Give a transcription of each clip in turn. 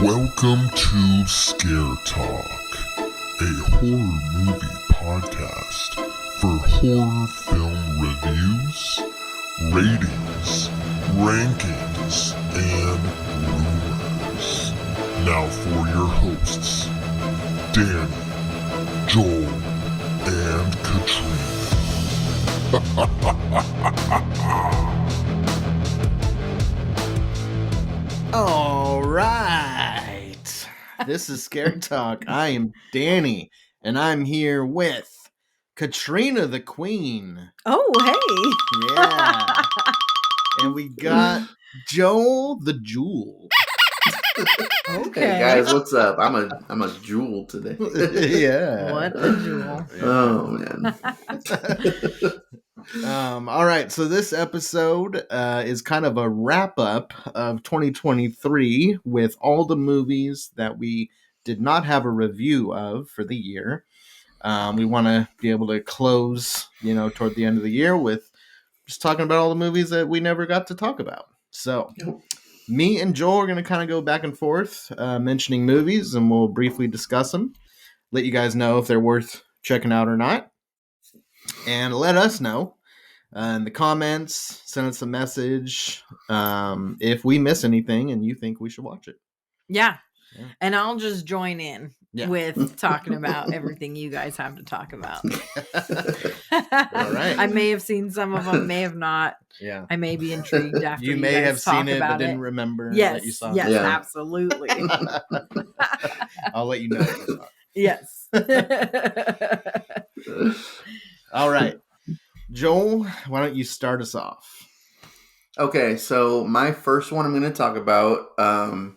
Welcome to Scare Talk, a horror movie podcast for horror film reviews, ratings, rankings, and rumors. Now for your hosts, Danny, Joel, and Katrina. All right. This is Scare Talk. I am Danny, and I'm here with Katrina the Queen. Oh, hey. Yeah. And we got Joel the Jewel. Okay. Hey guys, what's up? I'm a jewel today. Yeah. What a jewel. Oh man. All right, so this episode is kind of a wrap-up of 2023 with all the movies that we did not have a review of for the year. We want to be able to close, toward the end of the year with just talking about all the movies that we never got to talk about. So me and Joel are going to kind of go back and forth mentioning movies, and we'll briefly discuss them, let you guys know if they're worth checking out or not, and let us know in the comments. Send us a message if we miss anything and you think we should watch it. Yeah. And I'll just join in Yeah. with talking about everything you guys have to talk about. All right. I may have seen some of them, may have not. Yeah. I may be intrigued after You may guys have talk seen it about but didn't remember Yes, that you saw yes, it. Yeah. absolutely. I'll let you know if you saw it. Yes. All right. Joel, why don't you start us off? Okay, so my first one I'm going to talk about. I'm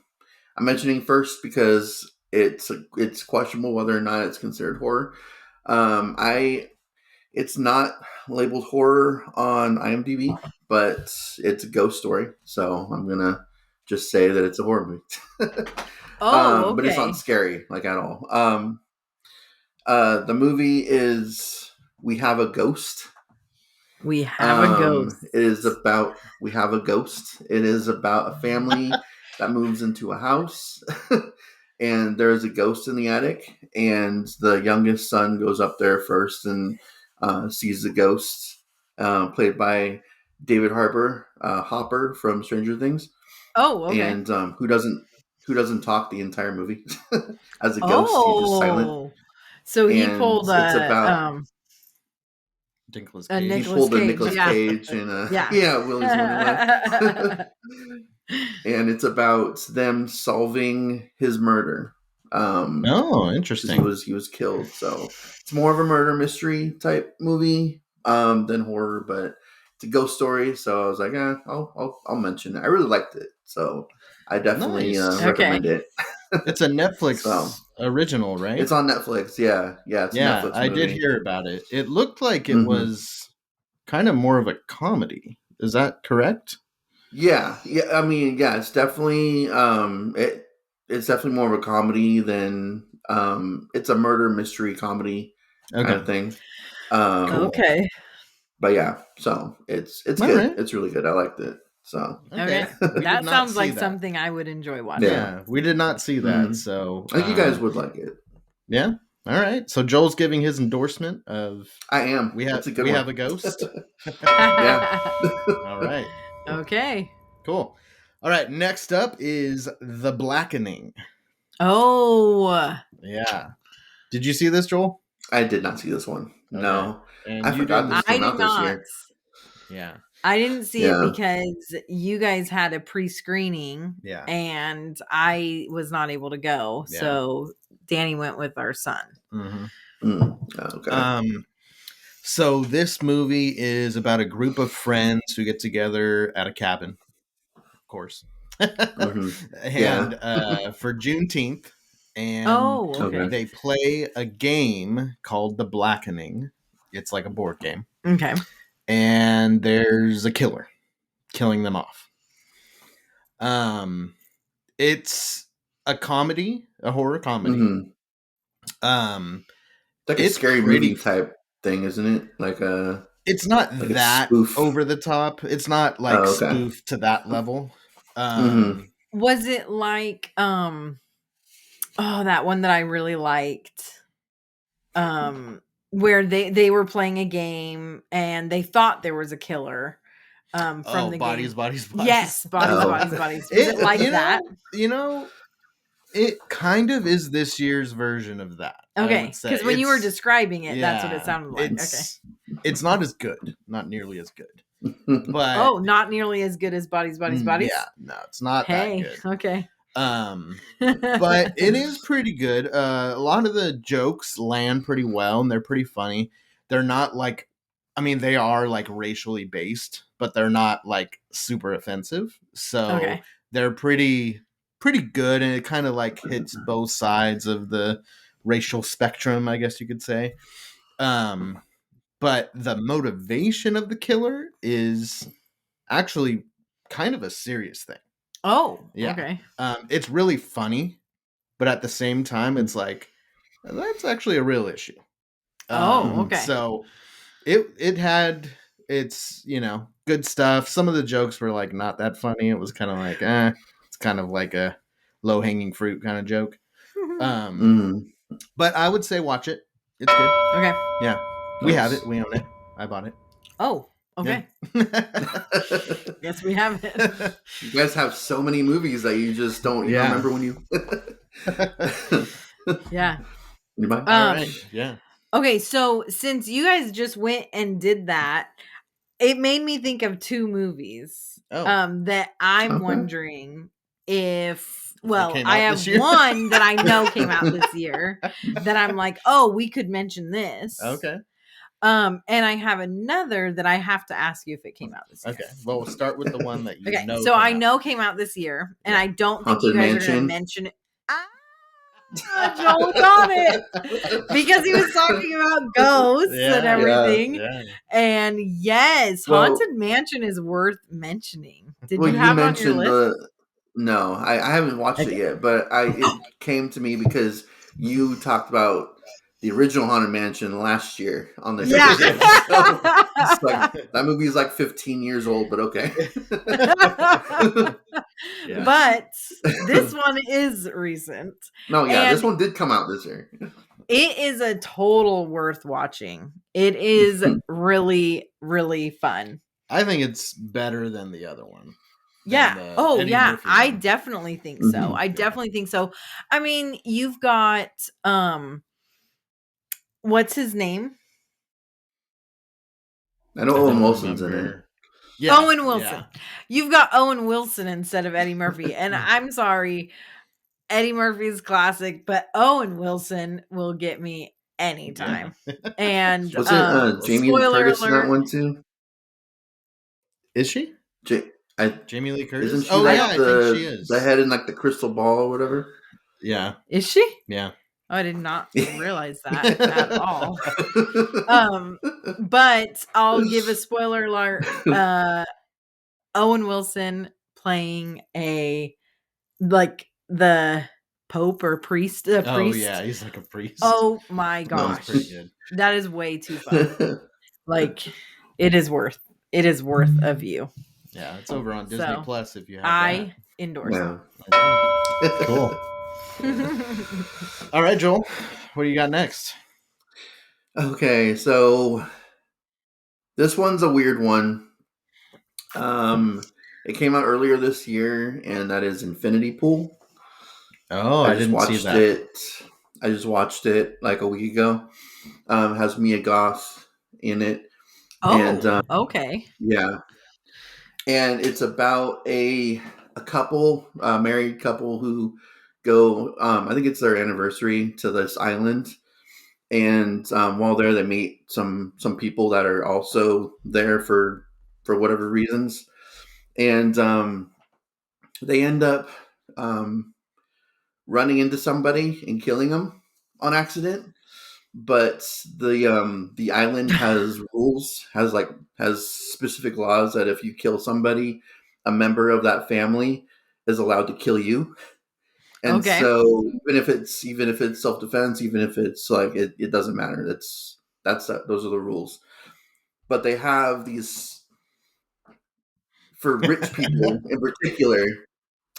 mentioning first because it's questionable whether or not it's considered horror. It's not labeled horror on IMDb, but it's a ghost story, so I'm gonna just say that it's a horror movie. Oh, okay. But it's not scary like at all. The movie is We Have a Ghost. We have a ghost. We have a ghost. It is about a family that moves into a house, and there's a ghost in the attic, and the youngest son goes up there first and sees the ghost, played by David Hopper from Stranger Things. Oh, okay. And who doesn't talk the entire movie as a ghost? He's just silent. So he And pulled it's about Nicolas a Cage. he pulled a Cage, Nicolas yeah. Cage and Yeah. Willie's Wonderland. And it's about them solving his murder. Oh, interesting. He was killed. So it's more of a murder mystery type movie than horror, but it's a ghost story. So I was like, I'll mention it. I really liked it, so I definitely Nice. recommend it. It's a Netflix So, original, right? It's on Netflix. Yeah, it's a Netflix I movie. did hear about it. It looked like it Mhm. was kind of more of a comedy. Is that correct? Yeah. I mean, yeah, it's definitely it's definitely more of a comedy than it's a murder mystery comedy kind of thing. Okay. But yeah, so it's All good. right. It's really good. I liked it. So Okay. We did That not sounds see like that. something I would enjoy watching. Yeah, we did not see that. Mhm. So I think you guys would like it. Yeah. All right. So Joel's giving his endorsement of I am. we have It's a good we one. have a ghost. Yeah. All right. Okay. Cool. All right. Next up is The Blackening. Oh. Yeah. Did you see this, Joel? I did not see this one. Okay. No. And I you forgot didn't- this I came did out this not. year. Yeah. I didn't see Yeah. it because you guys had a pre-screening Yeah. and I was not able to go. Yeah. So Danny went with our son. Mm-hmm. Okay. So this movie is about a group of friends who get together at a cabin, of course, Mhm. and for Juneteenth, and Oh, okay. they play a game called The Blackening. It's like a board game, Okay. and there's a killer killing them off. It's a comedy, a horror comedy. Mhm. Like a It's scary pretty- movie type thing, isn't it? Like a It's not Like a that spoof. over the top. It's not like Oh, okay. spoof to that level. Mhm. Was it like that one that I really liked? Where they were playing a game and they thought there was a killer from the Bodies, game. bodies, bodies. Yes, bodies, Oh. bodies, bodies. Was it like that? It kind of is this year's version of that. I Okay, would say. because when you were It's- describing it, that's what it yeah, sounded like. Okay. It's not as good, not nearly as good. But Oh, not nearly as good as Bodies, Bodies, Bodies. yeah, no, it's not Hey, that good. okay. But it is pretty good. A lot of the jokes land pretty well and they're pretty funny. They're not like, I mean, they are like racially based, but they're not like super offensive. So Okay. they're pretty good, and it kind of like hits both sides of the racial spectrum, I guess you could say. But the motivation of the killer is actually kind of a serious thing. Oh, Yeah. okay. It's really funny, but at the same time, it's like that's actually a real issue. Oh, okay. So it had its good stuff. Some of the jokes were like not that funny. It was kind of like it's kind of like a low hanging fruit kind of joke. But I would say watch it. It's good. Okay. Yeah, we have Nice. it. We own it. I bought it. Oh, okay. Yeah. Yes, we have it. You guys have so many movies that you just don't even Yeah. remember when you. Yeah. You mind? All right. Yeah. Okay, so since you guys just went and did that, it made me think of two movies that I'm Okay. wondering if they came I out have this year. one that I know came out this year that I'm like, oh, we could mention this. Okay. And I have another that I have to ask you if it came out this year. Okay. Well, we'll start with the one that you Okay, know. so I came out. know came out this year, and Yeah. I don't think Haunted you guys are going to Mansion. mention it. Joel got it because he was talking about ghosts and everything. Yeah. And yes, Well- Haunted Mansion is worth mentioning. Did Well, you have it on your mentioned list? No, I haven't watched it yet, but it came to me because you talked about the original Haunted Mansion last year on the Yeah. So, it's like, that movie is like 15 years old, but okay. Yeah. But this one is recent. No, yeah, this And one did come out this year. it is a total worth watching. It is really, really fun. I think it's better than the other one. Yeah. the Eddie yeah. Murphy I one. definitely think so. Mhm. I definitely think so. I mean, you've got what's his name? I know I Owen don't Wilson's in it. remember. Yeah, Owen Wilson. You've got Owen Wilson instead of Eddie Murphy. And I'm sorry, Eddie Murphy's classic, but Owen Wilson will get me anytime. And Wasn't Jamie Lee spoiler Curtis in alert. that one too? Is she? Jamie Lee Curtis? Isn't she Oh like yeah, I think she is. the head in like the crystal ball or whatever? Yeah. Is she? Yeah. Oh, I did not realize that at all. But I'll give a spoiler alert. Owen Wilson playing the Pope or priest. Oh yeah, he's like a priest. Oh my That gosh. was pretty good. That is way too fun. Like it is worth a view. Yeah, it's over on Disney So, Plus if you have I endorse Yeah. that. Cool. it. All right, Joel. What do you got next? Okay, so this one's a weird one. It came out earlier this year, and that is Infinity Pool. Oh, I didn't see that. I just watched it like a week ago. Has Mia Goth in it. Oh, And, okay. Yeah. And it's about a couple, married couple who go, I think it's their anniversary to this island. And while there, they meet some people that are also there for whatever reasons. And they end up running into somebody and killing them on accident. But the island has rules, has specific laws that if you kill somebody, a member of that family is allowed to kill you. And Okay. so even if it's self-defense, even if it's like it doesn't matter. Those are the rules. But they have these for rich people in particular.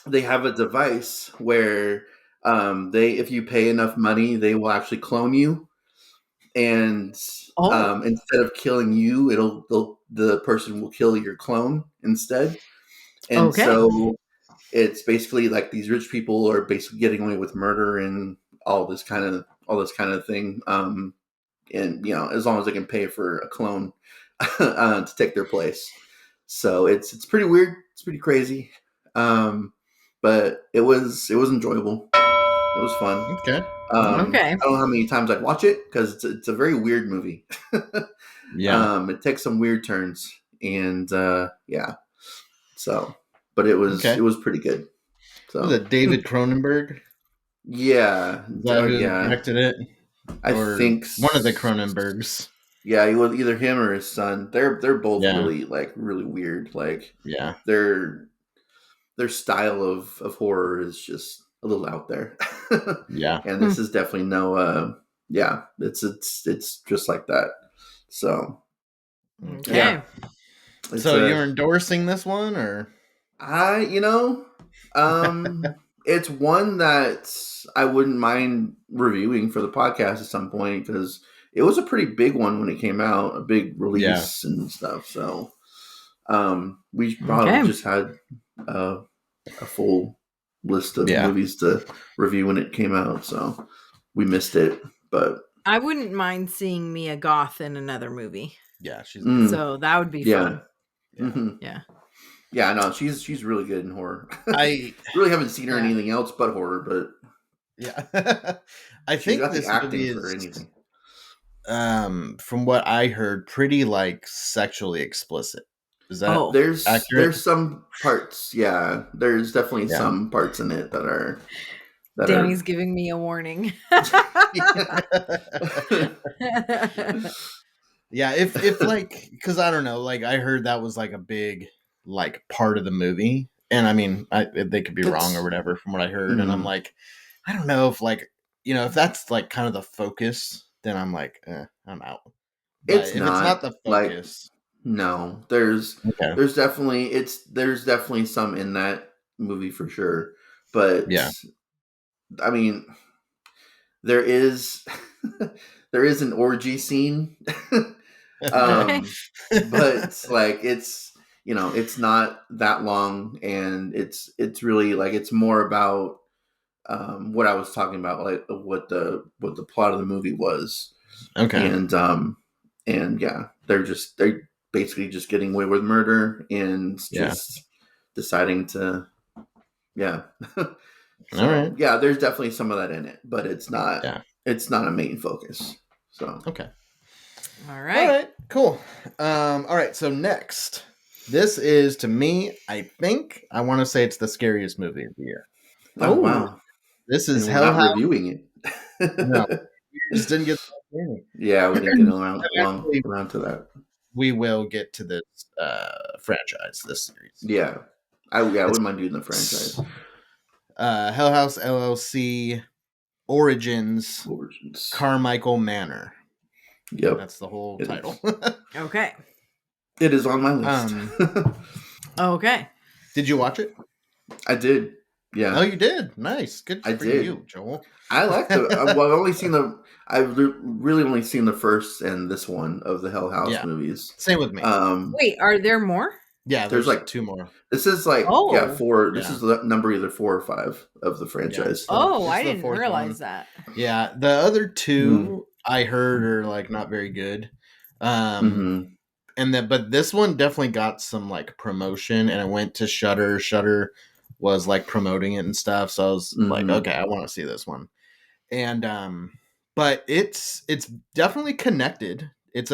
they have a device where they, if you pay enough money, they will actually clone you, and Oh, instead of killing you, the person will kill your clone instead. And okay. so it's basically like these rich people are basically getting away with murder and all this kind of thing. And as long as they can pay for a clone to take their place. So it's pretty weird. It's pretty crazy. But it was enjoyable. It was fun. Okay. All right. Okay. I don't know how many times I'd watch it because it's a very weird movie. Yeah. It takes some weird turns, and yeah. So, but it was Okay. pretty good. So Was it David Cronenberg? yeah, Is that who yeah. directed it? I Or think one of the Cronenbergs? Yeah, it was either him or his son. They're both Yeah. really weird. Like Yeah. their style of horror is just a little out there. Yeah. And this is definitely no yeah, it's just like that. So Okay. yeah. It's So you're endorsing this one, or I it's one that I wouldn't mind reviewing for the podcast at some point because it was a pretty big one when it came out, a big release and stuff. So we probably just had a full list of movies to review when it came out, so we missed it. But I wouldn't mind seeing Mia Goth in another movie. Yeah, she's so that would be fun. Yeah. Mm-hmm. Yeah. Yeah, no, she's really good in horror. I really haven't seen her in anything else but horror, but yeah. I she's think got this the acting movie for is anything. From what I heard, pretty like sexually explicit. Is that There's accurate? some parts, yeah. There's definitely some parts in it that are Danny's giving me a warning. Yeah, if like, because I don't know, like I heard that was like a big like part of the movie, and I mean, they could be wrong or whatever from what I heard, and I'm like, I don't know if like if that's like kind of the focus, then I'm like, I'm out. But it's if not, it's not the focus, no, there's definitely some in that movie for sure, but yeah, I mean, there is there is an orgy scene, but like it's not that long, and it's really like it's more about what I was talking about, like what the plot of the movie was. Okay. And yeah, they're basically just getting away with murder and just deciding to yeah. So, all right. yeah, there's definitely some of that in it, but it's not a main focus. So okay. All right. All right. Cool. All right. So next, this is to me, I think I want to say it's the scariest movie of the year. Oh wow. This is and we're Hell not House. reviewing it. No, we just didn't get that yeah, we didn't get around to that. We will get to this franchise, this series. Yeah. I wouldn't mind doing the franchise. Hell House LLC Origins Carmichael Manor. Yep. That's the whole title. Okay. It is on my list. Okay. Did you watch it? I did. Yeah. Oh, you did. Nice. Good for you, Joel. I liked it. I've only seen I've really only seen the first and this one of the Hell House movies. Same with me. Wait, are there more? Yeah, there's like 2 more. This is like 4. This is the number either 4 or 5 of the franchise. Yeah. Oh, I didn't realize that. Yeah, the other 2 I heard are like not very good. And then, but this one definitely got some like promotion, and it went to Shudder. Shudder was like promoting it and stuff, so I was like, okay, I want to see this one. And but it's definitely connected. It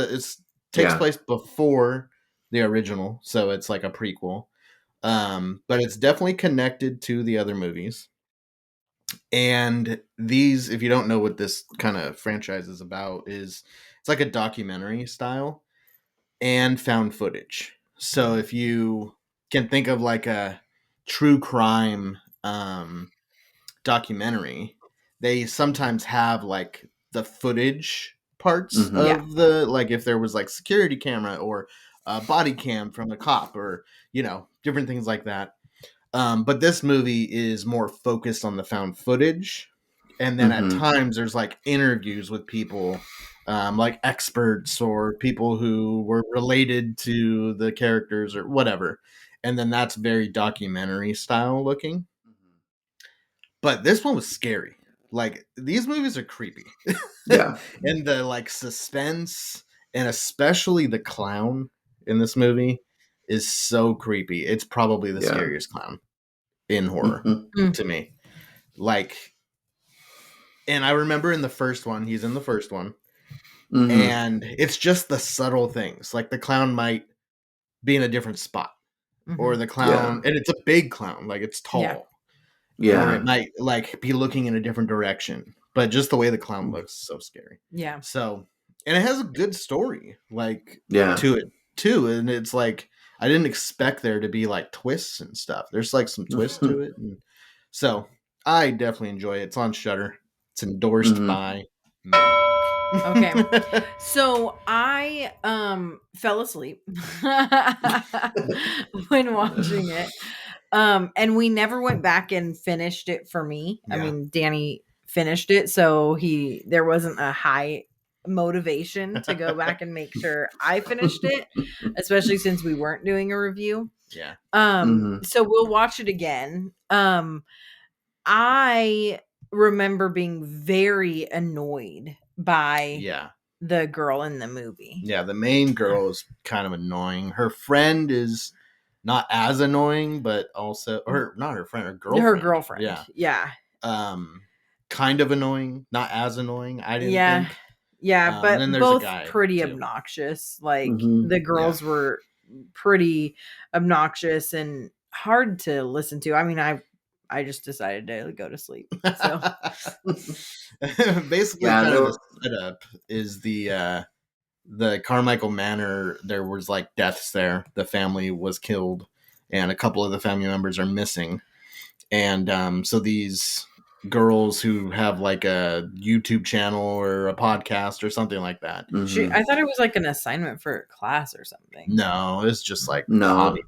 takes place before the original, so it's like a prequel. But it's definitely connected to the other movies. And these, if you don't know what this kind of franchise is about, it's like a documentary style and found footage. So if you can think of like a true crime documentary, they sometimes have like the footage parts of the, like if there was like security camera or a body cam from a cop or different things like that. But this movie is more focused on the found footage. And then at Mhm. times there's like interviews with people, like experts or people who were related to the characters or whatever. And then that's very documentary style looking. But this one was scary. Like these movies are creepy. Yeah. And the like suspense and especially the clown in this movie is so creepy. It's probably the Yeah. scariest clown in horror Mhm. to me. Like, and I remember in the first one, he's in the first one, Mhm. and it's just the subtle things. Like the clown might be in a different spot, or Mhm. the Yeah. clown, and it's a big clown, like it's Yeah. tall, or it Yeah. might like be looking in a different direction. But just the way the clown looks, is so scary. Yeah. So, and it has a good story, like Yeah. to it too, and it's like I didn't expect there to be like twists and stuff. There's like some twists to it, and so I definitely enjoy it. It's on Shudder. It's endorsed Mhm. by me. Okay. So I fell asleep when watching it. And we never went back and finished it for me. I Yeah. mean, Danny finished it, so there wasn't a high motivation to go back and make sure I finished it, especially since we weren't doing a review. Yeah. Mhm. So we'll watch it again. I remember being very annoyed by Yeah. the girl in the movie. Yeah. The main girl is kind of annoying. Her friend is not as annoying, but also her not her friend, her girlfriend. Her girlfriend. Yeah. Yeah. Kind of annoying, not as annoying, I didn't Yeah. think. Yeah, but then there's a both guy, pretty too. obnoxious. Like Mhm. the girls were pretty obnoxious and hard to listen to. I mean, I just decided to go to sleep. So Basically, Yeah. kind There of were. the setup is the Carmichael Manor. There was like deaths there. The family was killed, and a couple of the family members are missing. And so these girls who have like a YouTube channel or a podcast or something like that. Mhm. I thought it was like an assignment for a class or something. No, it's just like a No. hobby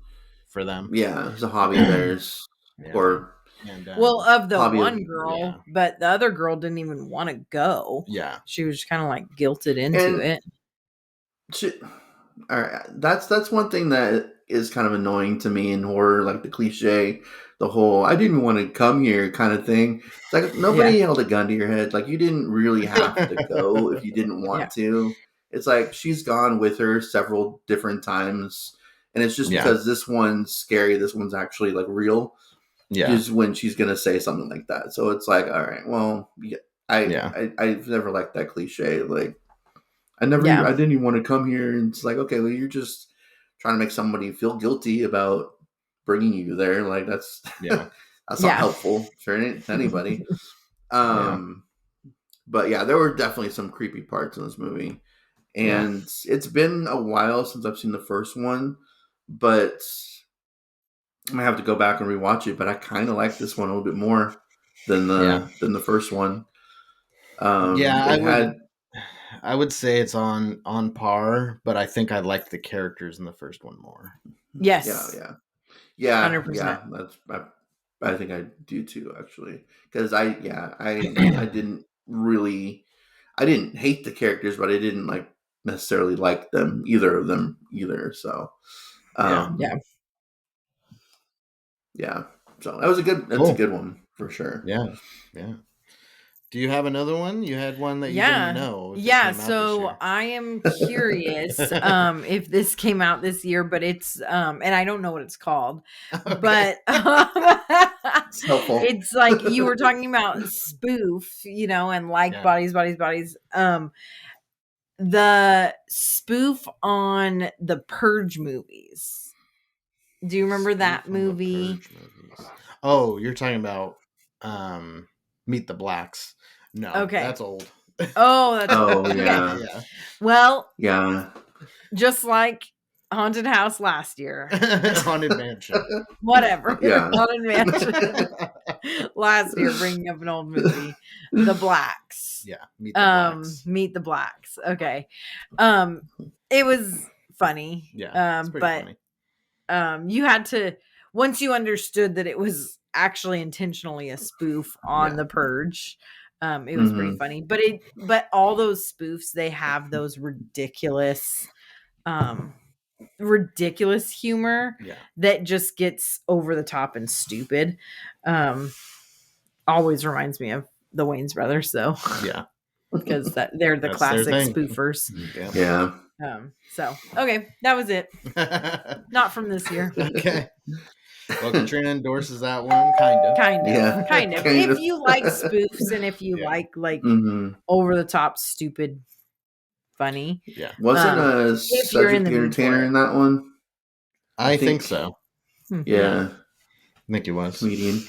for them. Yeah. It's a hobby of theirs, Yeah. or And Well, of the hobby of. one girl, yeah. but the other girl didn't even want to go. Yeah. She was kind of like guilted into And it. All right, that's one thing that is kind of annoying to me in horror, like the cliche, the whole "I didn't want to come here" kind of thing. It's like nobody held a gun to your head. Like you didn't really have to go if you didn't want Yeah. to. It's like she's gone with her several different times, and it's just Yeah. because this one's scary. This one's actually like real. Yeah. Is when she's gonna say something like that. So it's like, all right, well, yeah, Yeah. I've never liked that cliche. Like I Yeah. didn't even want to come here. And it's like, okay, well, you're just trying to make somebody feel guilty about bringing you there. Like that's, Yeah. that's not Yeah. helpful for anybody. But yeah, there were definitely some creepy parts in this movie, and it's been a while since I've seen the first one, but I might have to go back and rewatch it. But I kind of like this one a little bit more than the first one. Yeah, It had. I would say it's on par, but I think I liked the characters in the first one more. Yes. Yeah, 100%. I think I do too, actually, because I didn't really, I didn't hate the characters, but I didn't like necessarily like them, either of them either. So Yeah. yeah. So that's a good one for sure. Yeah. Do you have another one? You had one that you didn't know. if it Yeah, came out this so year. I am curious if this came out this year, but it's and I don't know what it's called. Okay. But It's helpful. it's like you were talking about spoof, and like Yeah. bodies. The spoof on the Purge movies. Do you remember that Spoof on the movie? Purge movies. Oh, you're talking about Meet the Blacks. No, Okay. that's old. Oh, that's Oh okay. yeah, Yeah. Well, yeah. just like Haunted House last year. Haunted Mansion. Whatever. Yeah. Haunted Mansion last year, bringing up an old movie. The Blacks. Yeah, Meet the Blacks. Meet the Blacks. Okay. It was funny. Yeah, it's pretty but funny. you had to once you understood that it was actually intentionally a spoof on The Purge, it was pretty funny. But all those spoofs, they have those ridiculous humor that just gets over the top and stupid. Always reminds me of the Wayans brothers, though. Yeah. Because they're the classic spoofers. Yeah. So okay, that was it. Not from this year. Okay. Well, Katrina endorses that one, kind of. Kind of. If you like spoofs and if you like over the top, stupid, funny. Yeah. Wasn't Cedric the Entertainer in that one? I think so. Yeah. I think he was. Comedian.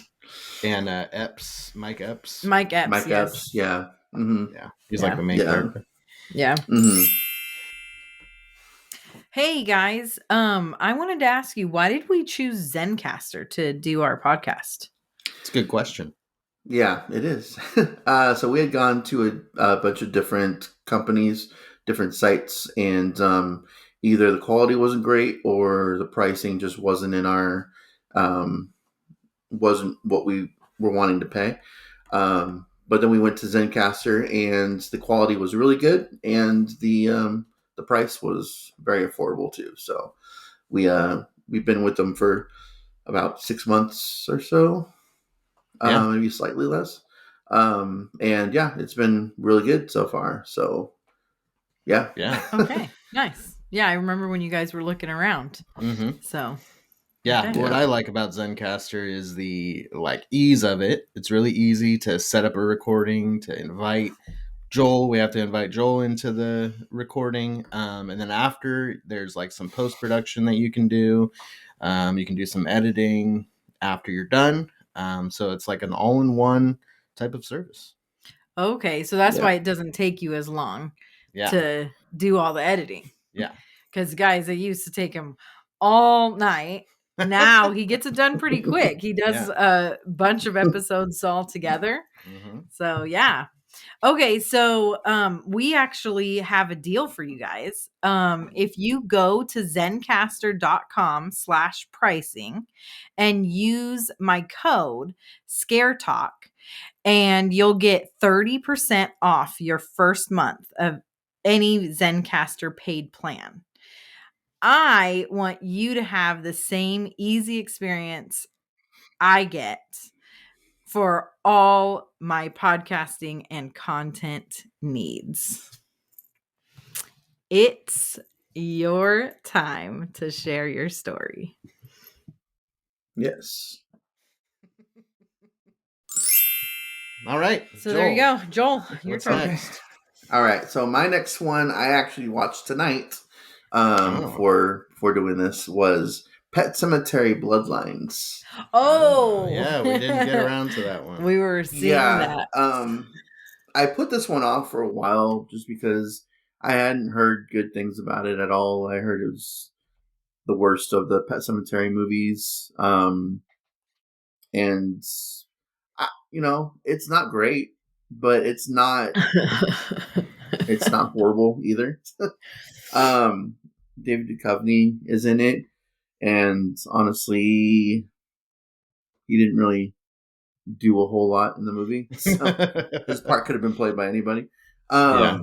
And Epps, Mike Epps. Mike Epps, yeah. Mm-hmm. Yeah. He's like the main character. Yeah. Mm-hmm. Hey guys, I wanted to ask you, why did we choose Zencastr to do our podcast? It's a good question. Yeah, it is. So we had gone to a bunch of different companies, different sites, and either the quality wasn't great or the pricing just wasn't in our wasn't what we were wanting to pay. But then we went to Zencastr, and the quality was really good, and the price was very affordable too. So we've been with them for about 6 months or so, maybe slightly less. And yeah, it's been really good so far. So yeah. Okay, nice. Yeah, I remember when you guys were looking around. Mm-hmm. So yeah, what I like about Zencastr is the ease of it. It's really easy to set up a recording, to invite Joel. We have to invite Joel into the recording, and then after there's some post-production that you can do. You can do some editing after you're done. So it's like an all-in-one type of service. Okay, so that's why it doesn't take you as long to do all the editing. Yeah, because guys, it used to take him all night. Now he gets it done pretty quick. He does a bunch of episodes all together. Mm-hmm. So yeah. Okay, so we actually have a deal for you guys. If you go to zencastr.com/pricing and use my code ScareTalk, and you'll get 30% off your first month of any Zencastr paid plan. I want you to have the same easy experience I get for all my podcasting and content needs. It's your time to share your story. Yes. All right. So there you go. Joel, your turn. Next? All right. So my next one I actually watched tonight for doing this was Pet Sematary Bloodlines. Oh. Yeah, we didn't get around to that one. We were seeing that. I put this one off for a while just because I hadn't heard good things about it at all. I heard it was the worst of the Pet Sematary movies. And it's not great, but it's not horrible either. David Duchovny is in it, and honestly, he didn't really do a whole lot in the movie. So his part could have been played by anybody. But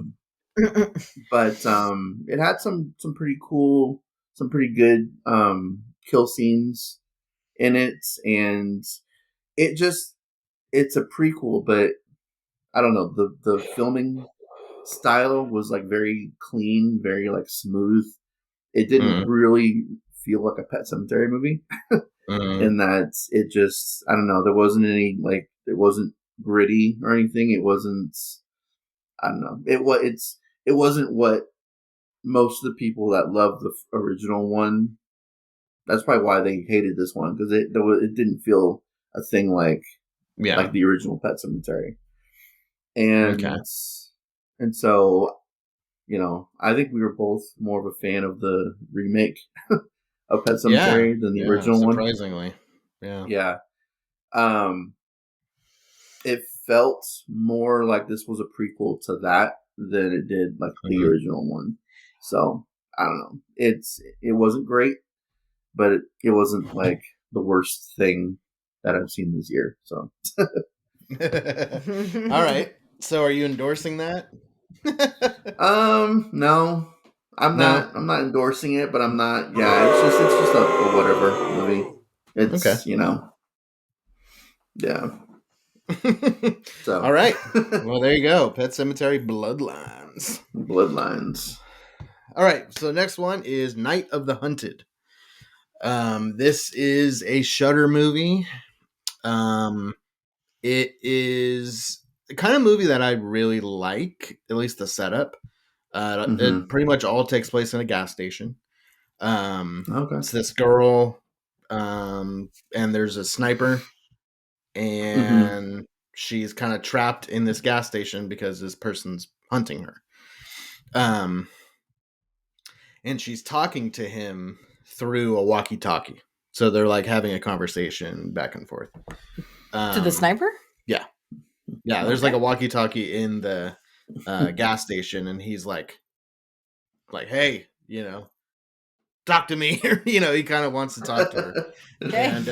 it had some pretty cool, some pretty good kill scenes in it, and it's a prequel, but I don't know, the filming style was very clean, very smooth. It didn't really feel like a Pet Sematary movie. In that it just, I don't know, there wasn't any it wasn't gritty or anything. It wasn't, I don't know, it wasn't what most of the people that love the original one, that's probably why they hated this one, because it didn't feel a thing like the original Pet Sematary. And so, I think we were both more of a fan of the remake of Pet Sematary than the original one. Surprisingly. Yeah. It felt more like this was a prequel to that than it did the original one. So I don't know. It wasn't great, but it wasn't the worst thing that I've seen this year. So All right. So are you endorsing that? no. I'm No. not endorsing it, but I'm not it's just a whatever movie. Okay. It's yeah. All So right. Well, there you go. Pet Cemetery Bloodlines. Bloodlines. All right. So next one is Night of the Hunted. This is a Shudder movie. It is the kind of movie that I really like, at least the setup. It pretty much all takes place in a gas station. Okay. It's this girl, and there's a sniper, and she's kind of trapped in this gas station because this person's hunting her. And she's talking to him through a walkie-talkie. So they're like having a conversation back and forth. To the sniper? Yeah. Yeah, there's like a walkie-talkie in the gas station, and he's like, hey, talk to me. He kind of wants to talk to her. Okay. And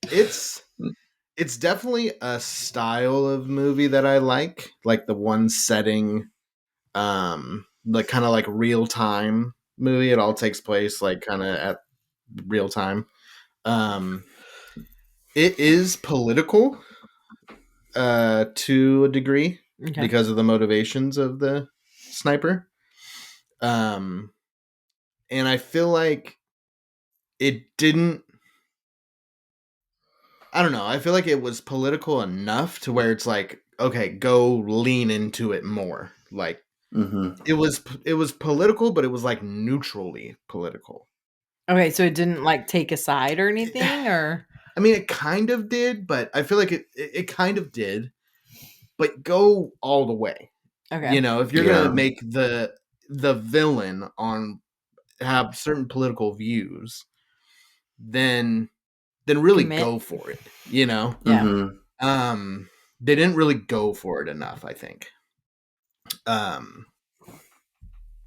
it's definitely a style of movie that I like the one setting, like kind of like real time movie. It all takes place like kind of at real time. It is political to a degree because of the motivations of the sniper. And I feel like it didn't. I don't know. I feel like it was political enough to where it's like, okay, go lean into it more. Like it was political, but it was like neutrally political. Okay, so it didn't like take a side or anything, or I mean, it kind of did, but I feel like it kind of did. But go all the way. okay, If you're gonna make the villain have certain political views, then really Commit. go for it. Yeah. They didn't really go for it enough, I think. That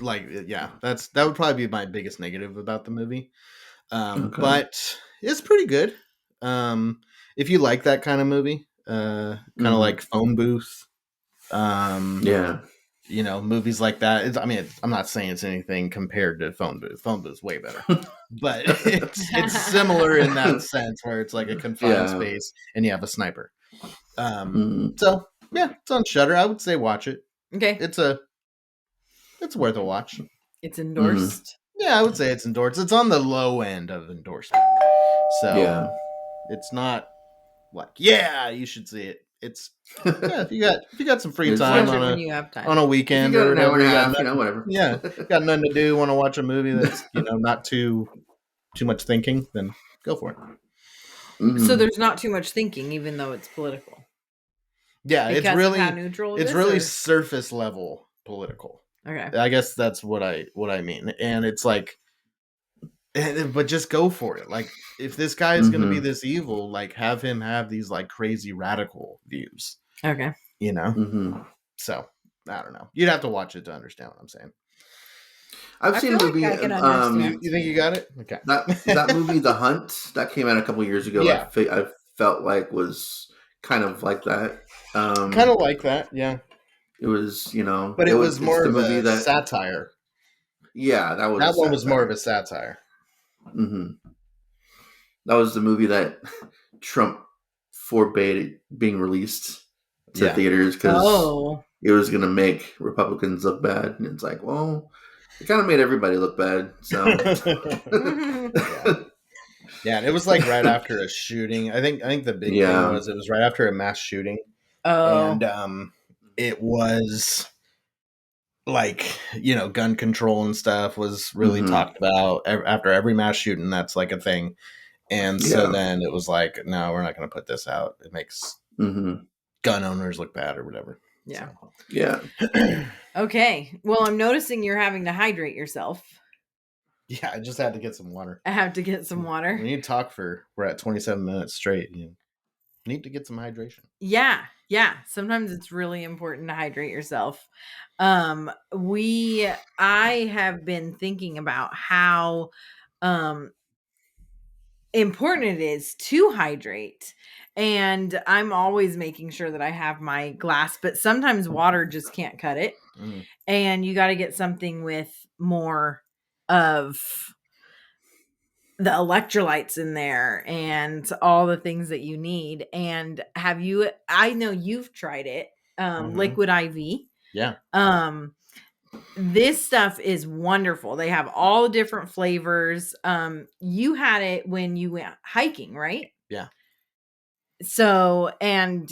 would probably be my biggest negative about the movie. But it's pretty good. If you like that kind of movie, kind of like Phone Booth, movies like that. I'm not saying it's anything compared to Phone Booth. Phone Booth's way better, but it's similar in that sense where it's like a confined space and you have a sniper. So yeah, it's on Shudder. I would say watch it. Okay, it's worth a watch. It's endorsed. Yeah, I would say it's endorsed. It's on the low end of endorsement, so it's not like you should see it. It's if you got some free time Watch it when you have time. on a weekend you or got an hour whatever, and a half, whatever. Yeah, got nothing to do. Want to watch a movie that's not too much thinking? Then go for it. So there's not too much thinking, even though it's political. Yeah, because it's really how neutral it's really surface level political. Okay, I guess that's what I mean, and it's like, but just go for it. Like, if this guy is going to be this evil, like, have him have these like crazy radical views. Okay, So I don't know. You'd have to watch it to understand what I'm saying. I've seen a movie. I can understand. You think you got it? Okay. That movie, The Hunt, that came out a couple years ago. Yeah. I felt like was kind of like that. Kind of like that, yeah. It was, but it was more of a satire. Yeah, that one was more of a satire. That was the movie that Trump forbade being released to theaters because it was going to make Republicans look bad, and it's like, well, it kind of made everybody look bad. So, yeah, and it was like right after a shooting. I think the big thing was it was right after a mass shooting. And it was like, gun control and stuff was really talked about after every mass shooting. That's like a thing. And so then it was like, no, we're not going to put this out. It makes gun owners look bad or whatever. Yeah. So. Yeah. Okay. Well, I'm noticing you're having to hydrate yourself. Yeah, I just had to get some water. I have to get some water. When you talk we're at 27 minutes straight. You need to get some hydration. Yeah. Sometimes it's really important to hydrate yourself. I have been thinking about how, important it is to hydrate. And I'm always making sure that I have my glass, but sometimes water just can't cut it. Mm. And you got to get something with more of the electrolytes in there and all the things that you need. And I know you've tried it, Liquid IV. Yeah. This stuff is wonderful. They have all the different flavors. You had it when you went hiking, right? Yeah. So, and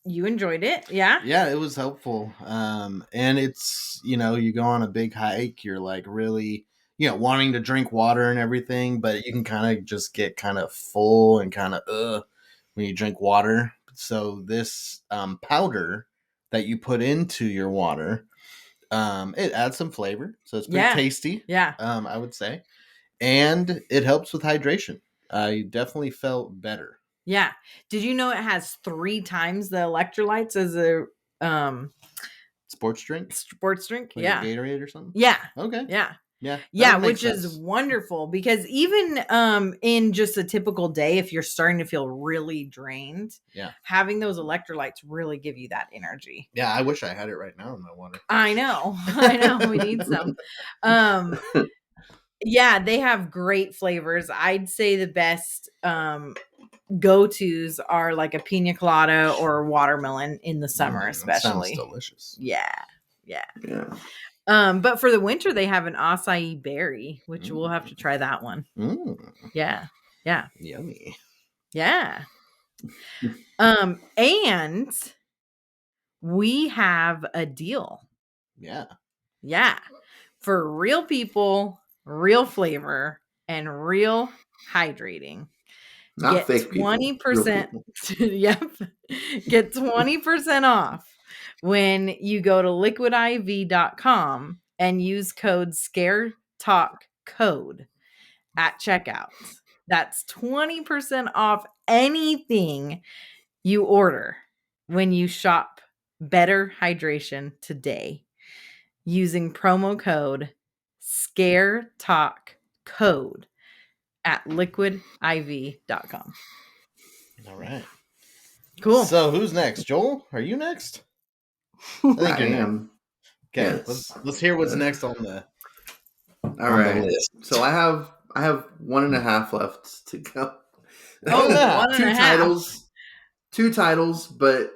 you enjoyed it. Yeah. Yeah, it was helpful. And it's, you go on a big hike, you're like really, wanting to drink water and everything, but you can kind of just get kind of full and kind of when you drink water. So this powder that you put into your water, it adds some flavor. So it's pretty tasty. Yeah. I would say. And it helps with hydration. I definitely felt better. Yeah. Did you know it has 3 times the electrolytes as a sports drink? Sports drink? Like yeah. a Gatorade or something? Yeah. Okay. Yeah. Yeah. Yeah, which is wonderful because even in just a typical day, if you're starting to feel really drained, having those electrolytes really give you that energy. Yeah, I wish I had it right now in my water. I know. We need some. Yeah, they have great flavors. I'd say the best go-tos are like a pina colada or watermelon in the summer, especially. That sounds delicious. Yeah. But for the winter, they have an acai berry, which we'll have to try that one. Yeah. Yummy. Yeah. And we have a deal. Yeah. For real people, real flavor, and real hydrating. Not Get fake people. 20%. Yep. Get 20% off when you go to liquidiv.com and use code ScareTalkCode at checkout. That's 20% off anything you order when you shop Better Hydration today using promo code ScareTalkCode at liquidiv.com. All right. Cool. So who's next? Joel? Are you next? I think I am. Okay, yes. Let's hear what's next on the the list. So I have 1.5 left to go. Oh, 1.5. Two titles, but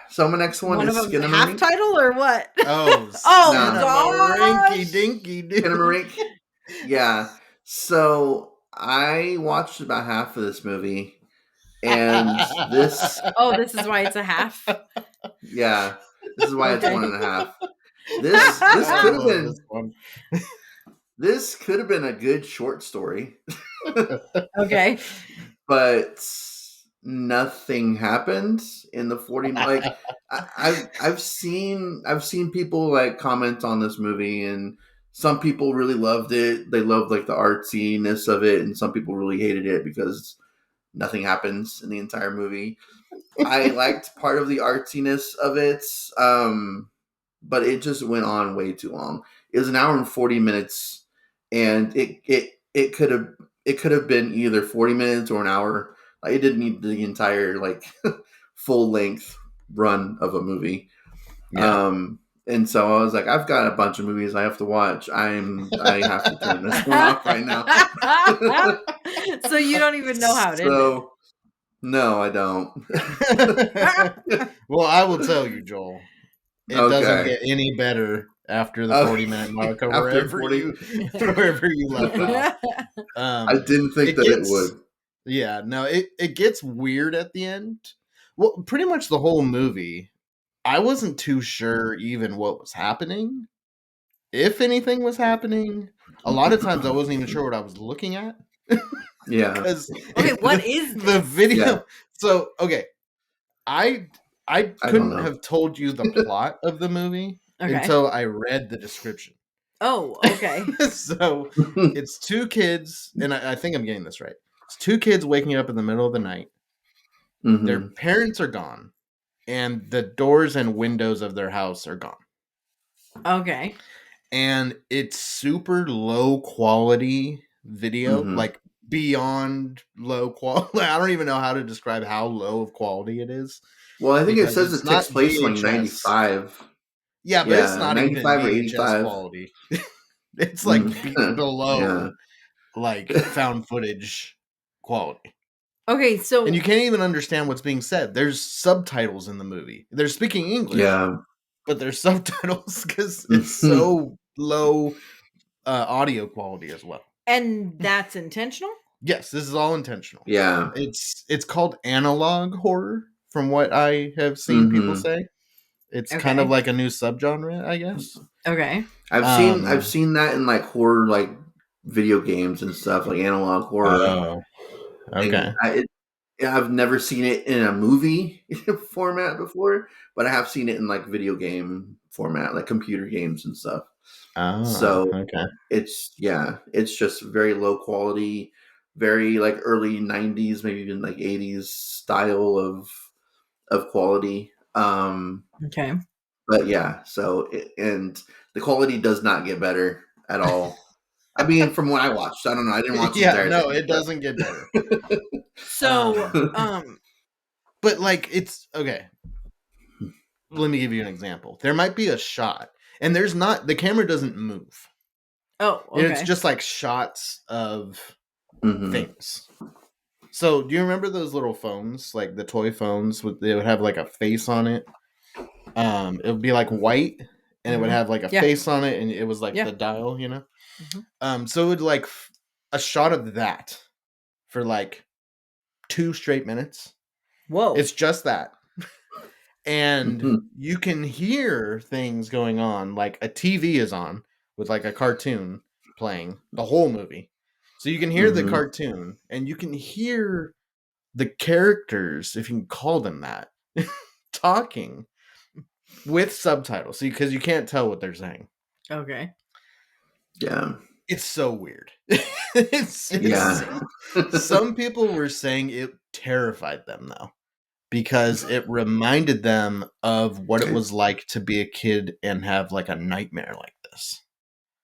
so my next one is Scaremas. Half title or what? Oh, Rinky dinky Scaremas. Yeah. So I watched about half of this movie, and this. Oh, this is why it's a half. Yeah, this is why it's 1.5. This could have been. This could have been a good short story. Okay. But nothing happened in the 40. Like I've seen people like comment on this movie, and some people really loved it. They loved like the artsiness of it, and some people really hated it because nothing happens in the entire movie. I liked part of the artsiness of it, but it just went on way too long. It was 1 hour and 40 minutes, and it could have been either 40 minutes or an hour. Like, it didn't need the entire like full length run of a movie. Yeah. And so I was like, I've got a bunch of movies I have to watch. I have to turn this one off right now. So you don't even know how it ended. No, I don't. Well, I will tell you, Joel. It doesn't get any better after the 40-minute mark or wherever you left off. I didn't think it would. Yeah, no, it gets weird at the end. Well, pretty much the whole movie, I wasn't too sure even what was happening. If anything was happening. A lot of times I wasn't even sure what I was looking at. Yeah. Okay, what is the video? Yeah. So, okay. I couldn't have told you the plot of the movie until I read the description. Oh, okay. So it's 2 kids, and I think I'm getting this right. It's 2 kids waking up in the middle of the night. Mm-hmm. Their parents are gone, and the doors and windows of their house are gone. Okay. And it's super low quality video, Mhm. like beyond low quality. I don't even know how to describe how low of quality it is. Well, I think it Because says it's it takes not place in like VHS. 95. Yeah, but it's Yeah, not even 95 or VHS 85. quality. It's like Yeah. below like found footage quality. Okay, so And you can't even understand what's being said. There's subtitles in the movie. They're speaking English, Yeah. but there's subtitles because it's so low audio quality as well. and that's intentional? Yes, this is all intentional. Yeah. It's called analog horror, from what I have seen people Mhm. say. It's kind of Okay. like a new subgenre, I guess. Okay. I've seen that in like horror like video games and stuff, like analog horror. Oh, okay. And I've never seen it in a movie format before, but I have seen it in like video game format, like computer games and stuff. Oh, So okay. it's just very low quality, very like early 90s, maybe even like 80s style of quality. Okay. But yeah, and the quality does not get better at all. I mean, from what I watched, I don't know. I didn't watch the Yeah, entire no, thing. it doesn't get better. So, But like it's okay. Let me give you an example. There might be a shot, and the camera doesn't move. oh, And okay. it's just like shots of Mhm. things. So, do you remember those little phones, like the toy phones? They would have like a face on it. It would be like white, and it would Mhm. have like a Yeah. face on it, and it was like Yeah. the dial, you know. Mhm. So it would like a shot of that for like 2 straight minutes. Whoa. It's just that, and Mhm. you can hear things going on. Like a TV is on with like a cartoon playing the whole movie, so you can hear the Mhm. cartoon, and you can hear the characters, if you can call them that, talking with subtitles, because you can't tell what they're saying. Okay. Yeah. It's so weird. it's Yeah. Some people were saying it terrified them though, because it reminded them of what it was like to be a kid and have like a nightmare like this.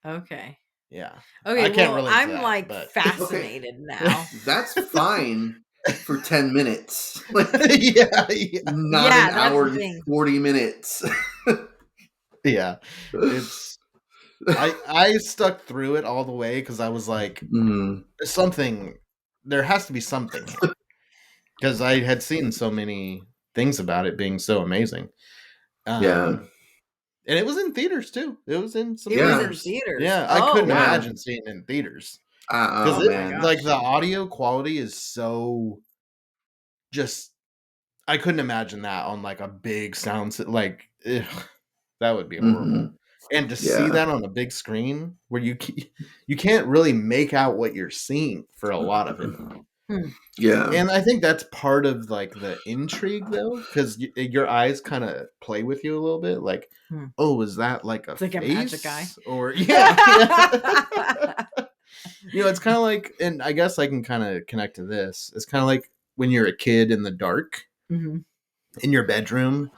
Okay. Yeah. Okay. I can't well, relate to I'm that, like but fascinated now. That's fine for 10 minutes. Like yeah, not Yeah, an that's hour the and thing. 40 minutes. yeah. It's I stuck through it all the way because I was like, Mhm. there has to be something here. Because I had seen so many things about it being so amazing. Yeah. And it was in theaters too. It was in some It was in theaters. theaters. Yeah, I Oh, couldn't wow. imagine seeing it in theaters. Because Oh Oh my man. gosh. like the audio quality is so just I couldn't imagine that on like a big like ugh, that would be horrible. Mhm. And to see Yeah. that on a big screen where you can't really make out what you're seeing for a lot of it. Yeah. And I think that's part of like the intrigue though, because your eyes kind of play with you a little bit. Like, oh, is that like a It's like a face? magic eye. Or yeah. It's kind of like, and I guess I can kind of connect to this. It's kind of like when you're a kid in the dark Mhm. in your bedroom,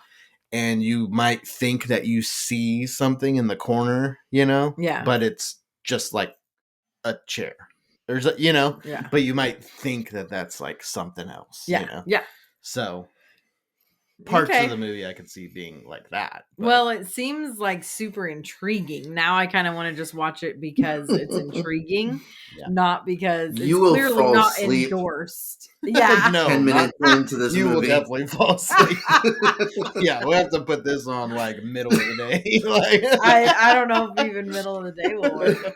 and you might think that you see something in the corner, Yeah. but it's just like a chair. There's Yeah. but you might think that that's like something else, Yeah. Yeah. So parts Okay. of the movie I could see being like that. But Well, it seems like super intriguing. Now I kind of want to just watch it because it's intriguing, Yeah. not because it's You will clearly fall not asleep. endorsed. Yeah. no, 10 minutes not, into this you will movie. definitely fall asleep. Yeah, we'll have to put this on like middle of the day. Like I don't know if even middle of the day will work.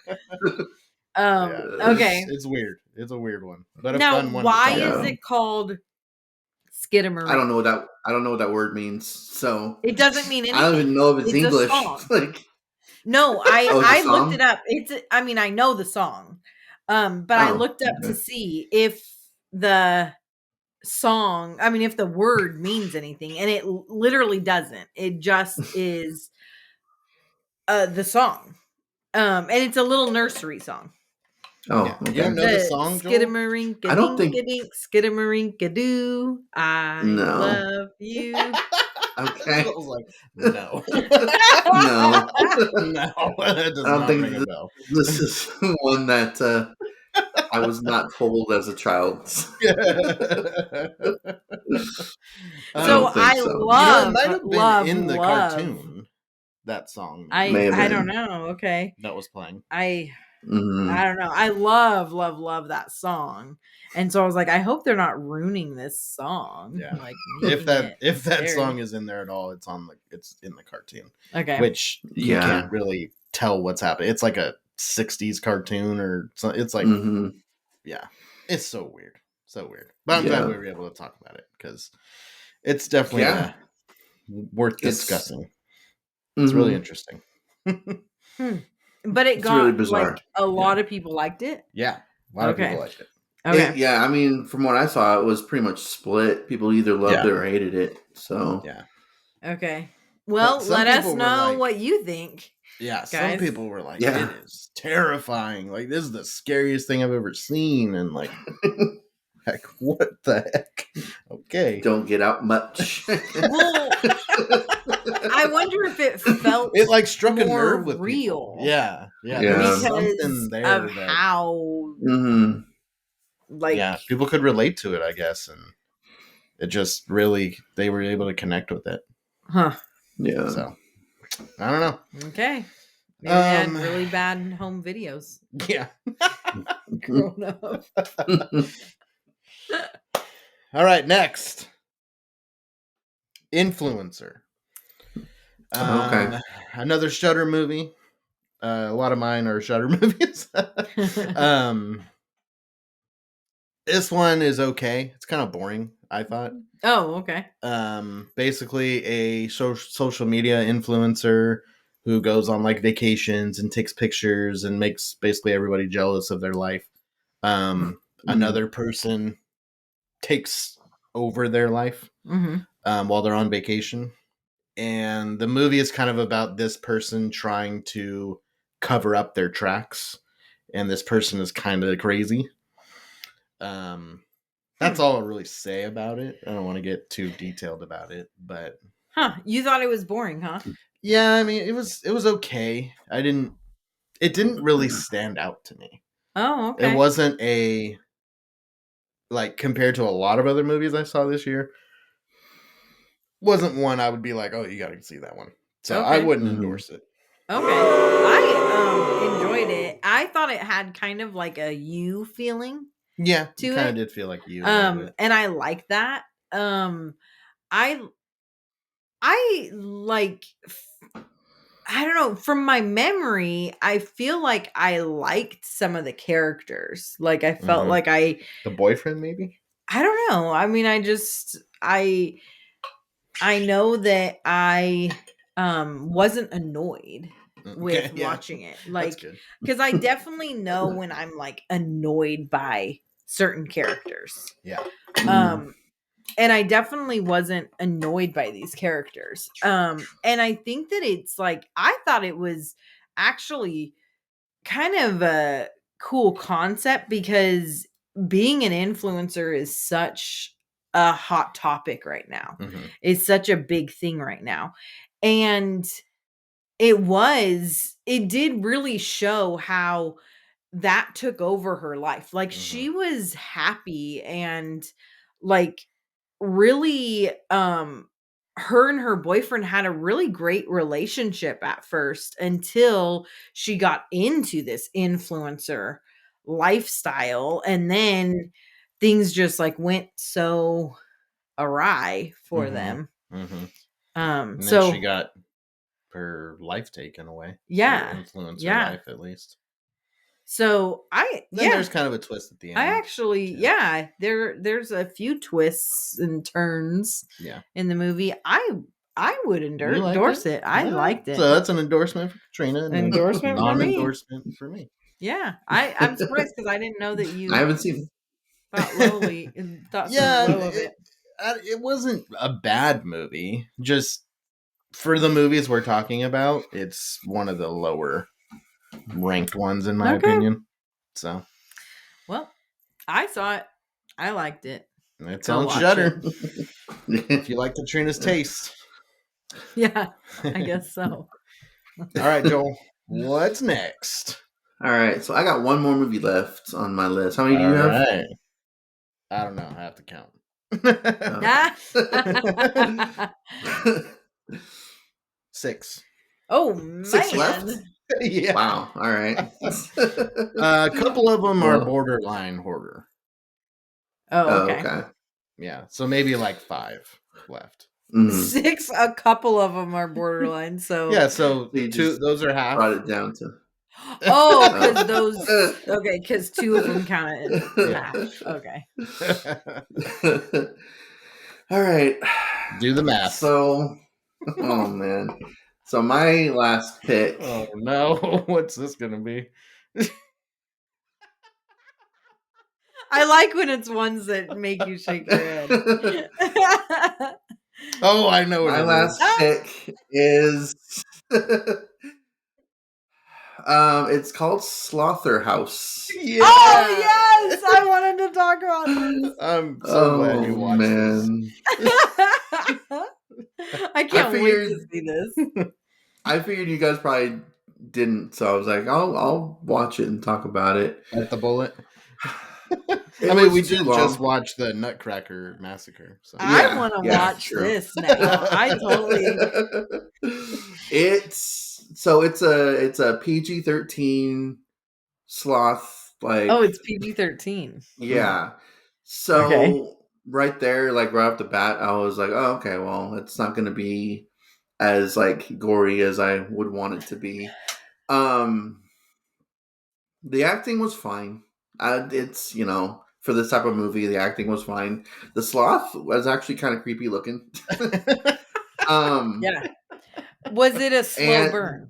Yeah, Okay. it's weird. It's a weird one, but a Now, fun one. why to talk is about. it called Skidamarink? I don't know what that word means. So It doesn't mean anything. I don't even know if it's English. A song. Like No, it's a I looked song? it up. I mean, I know the song. But I Oh, looked up okay. to see if the song, I mean, if the word means anything, and it literally doesn't. It just is the song. And it's a little nursery song. Oh, Yeah. okay. You don't know the song, Joel? Skidamarink, I don't think- skidamarink doo. I No. love you. Okay. I was like, no. No. No, that does I don't not think ring a bell. this is one that I was not told as a child. I So don't think I so. love, it might have been love, in the love. cartoon. That song May have I been. don't know. Okay. that was playing. I Mhm. don't know. I love, love, love that song. And so I was like, I hope they're not ruining this song. Yeah. Like If making that it song scary. is in there at all, it's in the cartoon. Okay. Which you Yeah. can't really tell what's happening. It's like a 60s cartoon or something. It's like Mhm. yeah. It's so weird. So weird. But I'm Yeah. glad we were able to talk about it because it's definitely Yeah. worth It's discussing. It's really Mhm. interesting. But it It's got really bizarre. like a lot of people liked it. Yeah. A lot of Okay. people liked it. Okay. Yeah, I mean, from what I saw, it was pretty much split. People either loved Yeah. it or hated it. So Yeah. Okay. Well, some let us people were know like- what you think. Yeah, some Guys. people were like, Yeah. it is terrifying. Like, this is the scariest thing I've ever seen. And like, heck, what the heck? Okay. don't get out much. Well, I wonder if it felt It like struck a more nerve with real. people. Yeah. Yeah. Yeah. There was Because something there of that how Mhm. like yeah, people could relate to it, I guess. And it just really, they were able to connect with it. huh. Yeah. So, I don't know. Okay. Maybe they had Um, really bad home videos Yeah. growing up. All right, next. Influencer. Okay. Another Shudder movie. A lot of mine are Shudder movies. This one is okay. It's kind of boring, I thought. Oh, okay. Basically a social media influencer who goes on like vacations and takes pictures and makes basically everybody jealous of their life. Another person takes over their life while they're on vacation. And the movie is kind of about this person trying to cover up their tracks. And this person is kind of crazy. That's all I'll really say about it. I don't want to get too detailed about it, but You thought it was boring, huh? yeah, I mean, it was okay. It didn't really stand out to me. Oh, okay. It wasn't a, like, compared to a lot of other movies I saw this year, wasn't one I would be like, oh, you got to see that one. So I Okay. wouldn't endorse it. Okay. I enjoyed it. I thought it had kind of like a You feeling. Yeah, To it kind it. of did feel like you. a little bit. And I like that. I like I don't know, from my memory, I feel like I liked some of the characters. Like I felt Mhm. like The boyfriend, maybe? I don't know. I mean, I know that I wasn't annoyed with Okay, yeah. watching it. That's Like good. cuz I definitely know when I'm like annoyed by certain characters. Yeah. And I definitely wasn't annoyed by these characters. And I think that it's like I thought it was actually kind of a cool concept because being an influencer is such a hot topic right now. Mhm. It's such a big thing right now. And it did really show how that took over her life. Like she was happy and like really her and her boyfriend had a really great relationship at first until she got into this influencer lifestyle, and then things just like went so awry for them. And then So she got her life taken away. Yeah. To influence Yeah. her life, at least. so Then there's kind of a twist at the end. I actually, too. yeah, there's a few twists and turns Yeah. in the movie. I would You liked endorse it. I Yeah. liked it. So that's an endorsement for Katrina. And Endorsement for me. non-endorsement for me. Yeah, I'm surprised because I didn't know that you I haven't seen it. thought Yeah, so low of it. It wasn't a bad movie. Just for the movies we're talking about, it's one of the lower ranked ones in my Okay. opinion. So Well, I saw it. I liked it. it's Go on watch Shudder. If you like Katrina's taste. Yeah, I guess so. All right, Joel. What's next? All right, so I got one more movie left on my list. How many do you All have? right. I don't know. I have to count. Okay. 6. Oh 6 man. left? Yeah. Wow. All right. A couple of them are Well- borderline horror. Oh, Oh, okay. okay. Yeah. So maybe like 5 left. Mhm. 6. A couple of them are borderline. So Yeah. So So you 2, just those are half. brought it down to. Oh, Oh. because those. Okay, because 2 of them counted Yeah. half. Okay. All right. Do the math. So, oh man. So my last pick. Oh no. What's this going to be? I like when it's ones that make you shake your head. Oh, I know what My it last is. pick is it's called Slaughterhouse. Yeah. Oh yes, I wanted to talk about this. I'm so glad you watched man. I can't wait to figured- see this. I figured you guys probably didn't, so I was like, I'll watch it and talk about it. this. At the bullet. It I mean, was we too did long. just watch the Nutcracker Massacre. So. I Yeah, want to yeah, watch true. this now. I totally. It's a PG-13 sloth, like, Oh, it's PG-13. yeah. So Okay. right there, like right off the bat, I was like, oh, okay, well, it's not going to be as like gory as I would want it to be. The acting was fine. It's, for this type of movie, the acting was fine. The sloth was actually kind of creepy looking. Yeah. Was it a slow And- burn?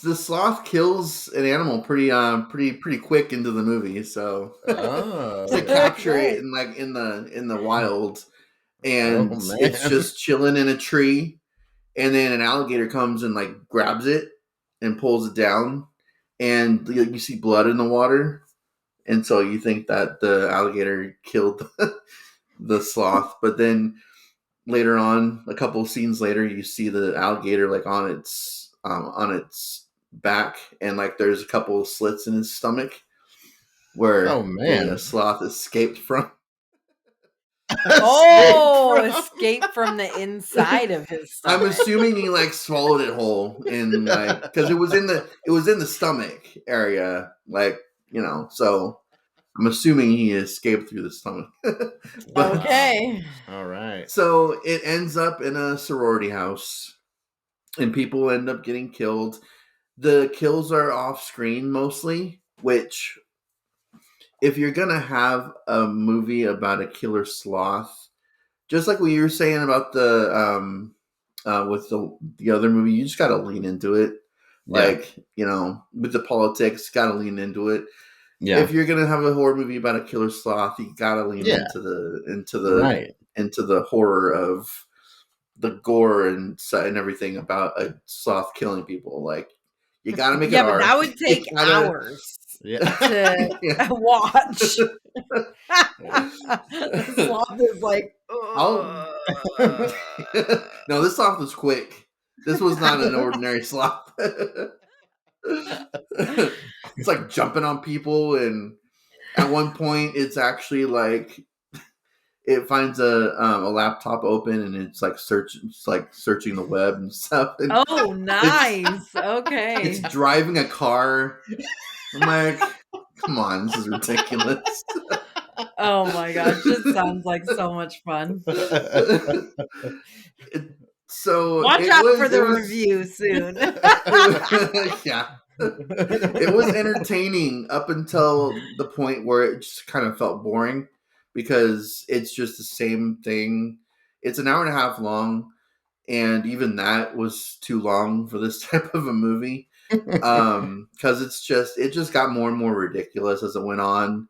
The sloth kills an animal pretty quick into the movie, so Oh. to capture it in the wild, and Oh, man. it's just chilling in a tree, and then an alligator comes and like grabs it and pulls it down, and you see blood in the water, and so you think that the alligator killed the sloth, but then later on, a couple of scenes later, you see the alligator like on its back, and like there's a couple of slits in his stomach where Oh, man. the sloth escaped from. Oh, escape from the inside of his stomach. I'm assuming he like swallowed it whole, and like because it was in the stomach area, like so. I'm assuming he escaped through the stomach. But- Okay. All right. So it ends up in a sorority house, and people end up getting killed. The kills are off screen mostly, which, if you're gonna have a movie about a killer sloth, just like what you were saying about the with the other movie, you just gotta lean into it. Like, with the politics, gotta lean into it. Yeah. If you're gonna have a horror movie about a killer sloth, you gotta lean Yeah. into the Right. into the horror of the gore and everything about a sloth killing people. Like, you gotta make it Yeah, but hard. that would take You gotta- hours Yeah. to Yeah. watch. The sloth is like, No, this sloth was quick. This was not an ordinary sloth. It's like jumping on people, and at one point, it's actually like it finds a laptop open, and it's like searching the web and stuff. And oh, nice. Okay. it's driving a car. I'm like, come on, this is ridiculous. Oh my gosh, this sounds like so much fun. So Watch it out was- for the it was- review soon. Yeah. It was entertaining up until the point where it just kind of felt boring, because it's just the same thing. It's an hour and a half long, and even that was too long for this type of a movie. Because it just got more and more ridiculous as it went on,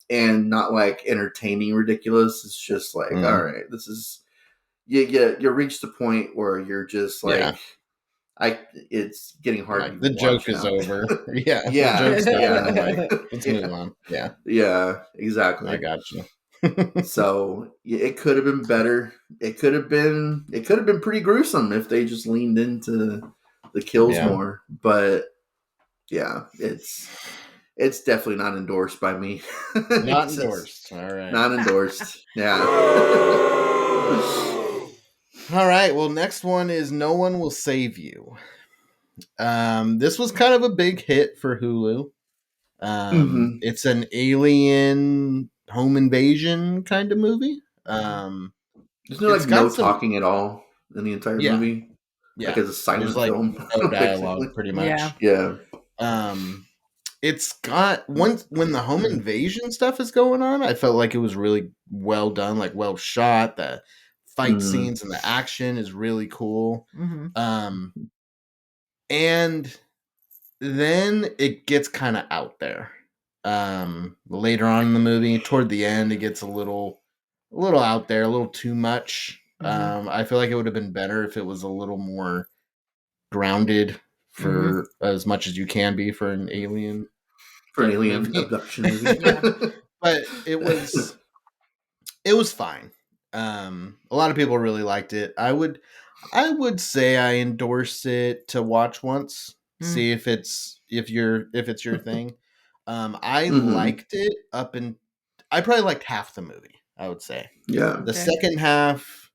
and not like entertaining ridiculous. It's just like, Mm. all right, this is you reach the point where you're just like, Yeah. it's getting hard. Like, to the watch joke is now. over. Yeah. Yeah. The joke's done. Yeah. I'm like, let's Yeah. move on. Yeah. Yeah, exactly. I got you. So it could have been better. It could have been pretty gruesome if they just leaned into the kills Yeah. more. But yeah, it's definitely not endorsed by me. Not It's just endorsed. All right. not endorsed. Yeah. All right. Well, next one is No One Will Save You. This was kind of a big hit for Hulu. Mhm. It's an alien home invasion kind of movie. There's no It's like no got some, talking at all in the entire yeah, movie. Like yeah. it's a There's silent like film, no basically. dialogue, pretty Yeah. much. Yeah. Um, it's got once when the home invasion stuff is going on, I felt like it was really well done, like well shot. The fight Mhm. scenes and the action is really cool. Mm-hmm. And then it gets kind of out there. Later on in the movie, toward the end, it gets a little out there, a little too much. Mhm. I feel like it would have been better if it was a little more grounded for as much as you can be for an alien For an type of alien movie. abduction movie. Yeah. But it was fine. A lot of people really liked it. I would say I endorse it to watch once, Mm. see if it's your thing. I Mhm. liked it I probably liked half the movie, I would say. Yeah. The Okay. second half,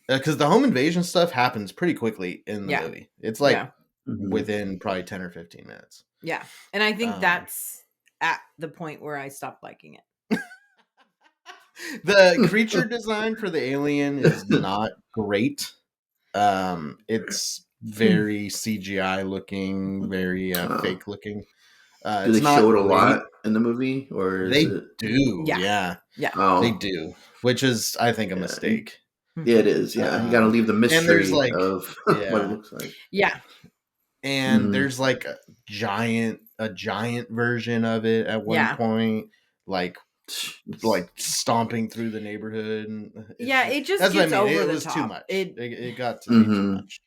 because the home invasion stuff happens pretty quickly in the Yeah. movie. It's like Yeah. Mhm. within probably 10 or 15 minutes. Yeah. And I think Um, that's at the point where I stopped liking it. The creature design for the alien is not great. It's very CGI looking, very fake looking. Do It's they show not it a great. lot in the movie, or is They it? do, Yeah. yeah, Yeah. they Oh, do, which is I think a yeah. mistake. Yeah, it Mhm. is. Yeah, you got to leave the And there's mystery like, of what it yeah, looks like. Yeah. and Mhm. there's like a giant version of it at one Yeah. point, like stomping through the neighborhood, and Yeah, it just that's what I gets mean. over It the was too top. much. It It got to be too Mhm. much.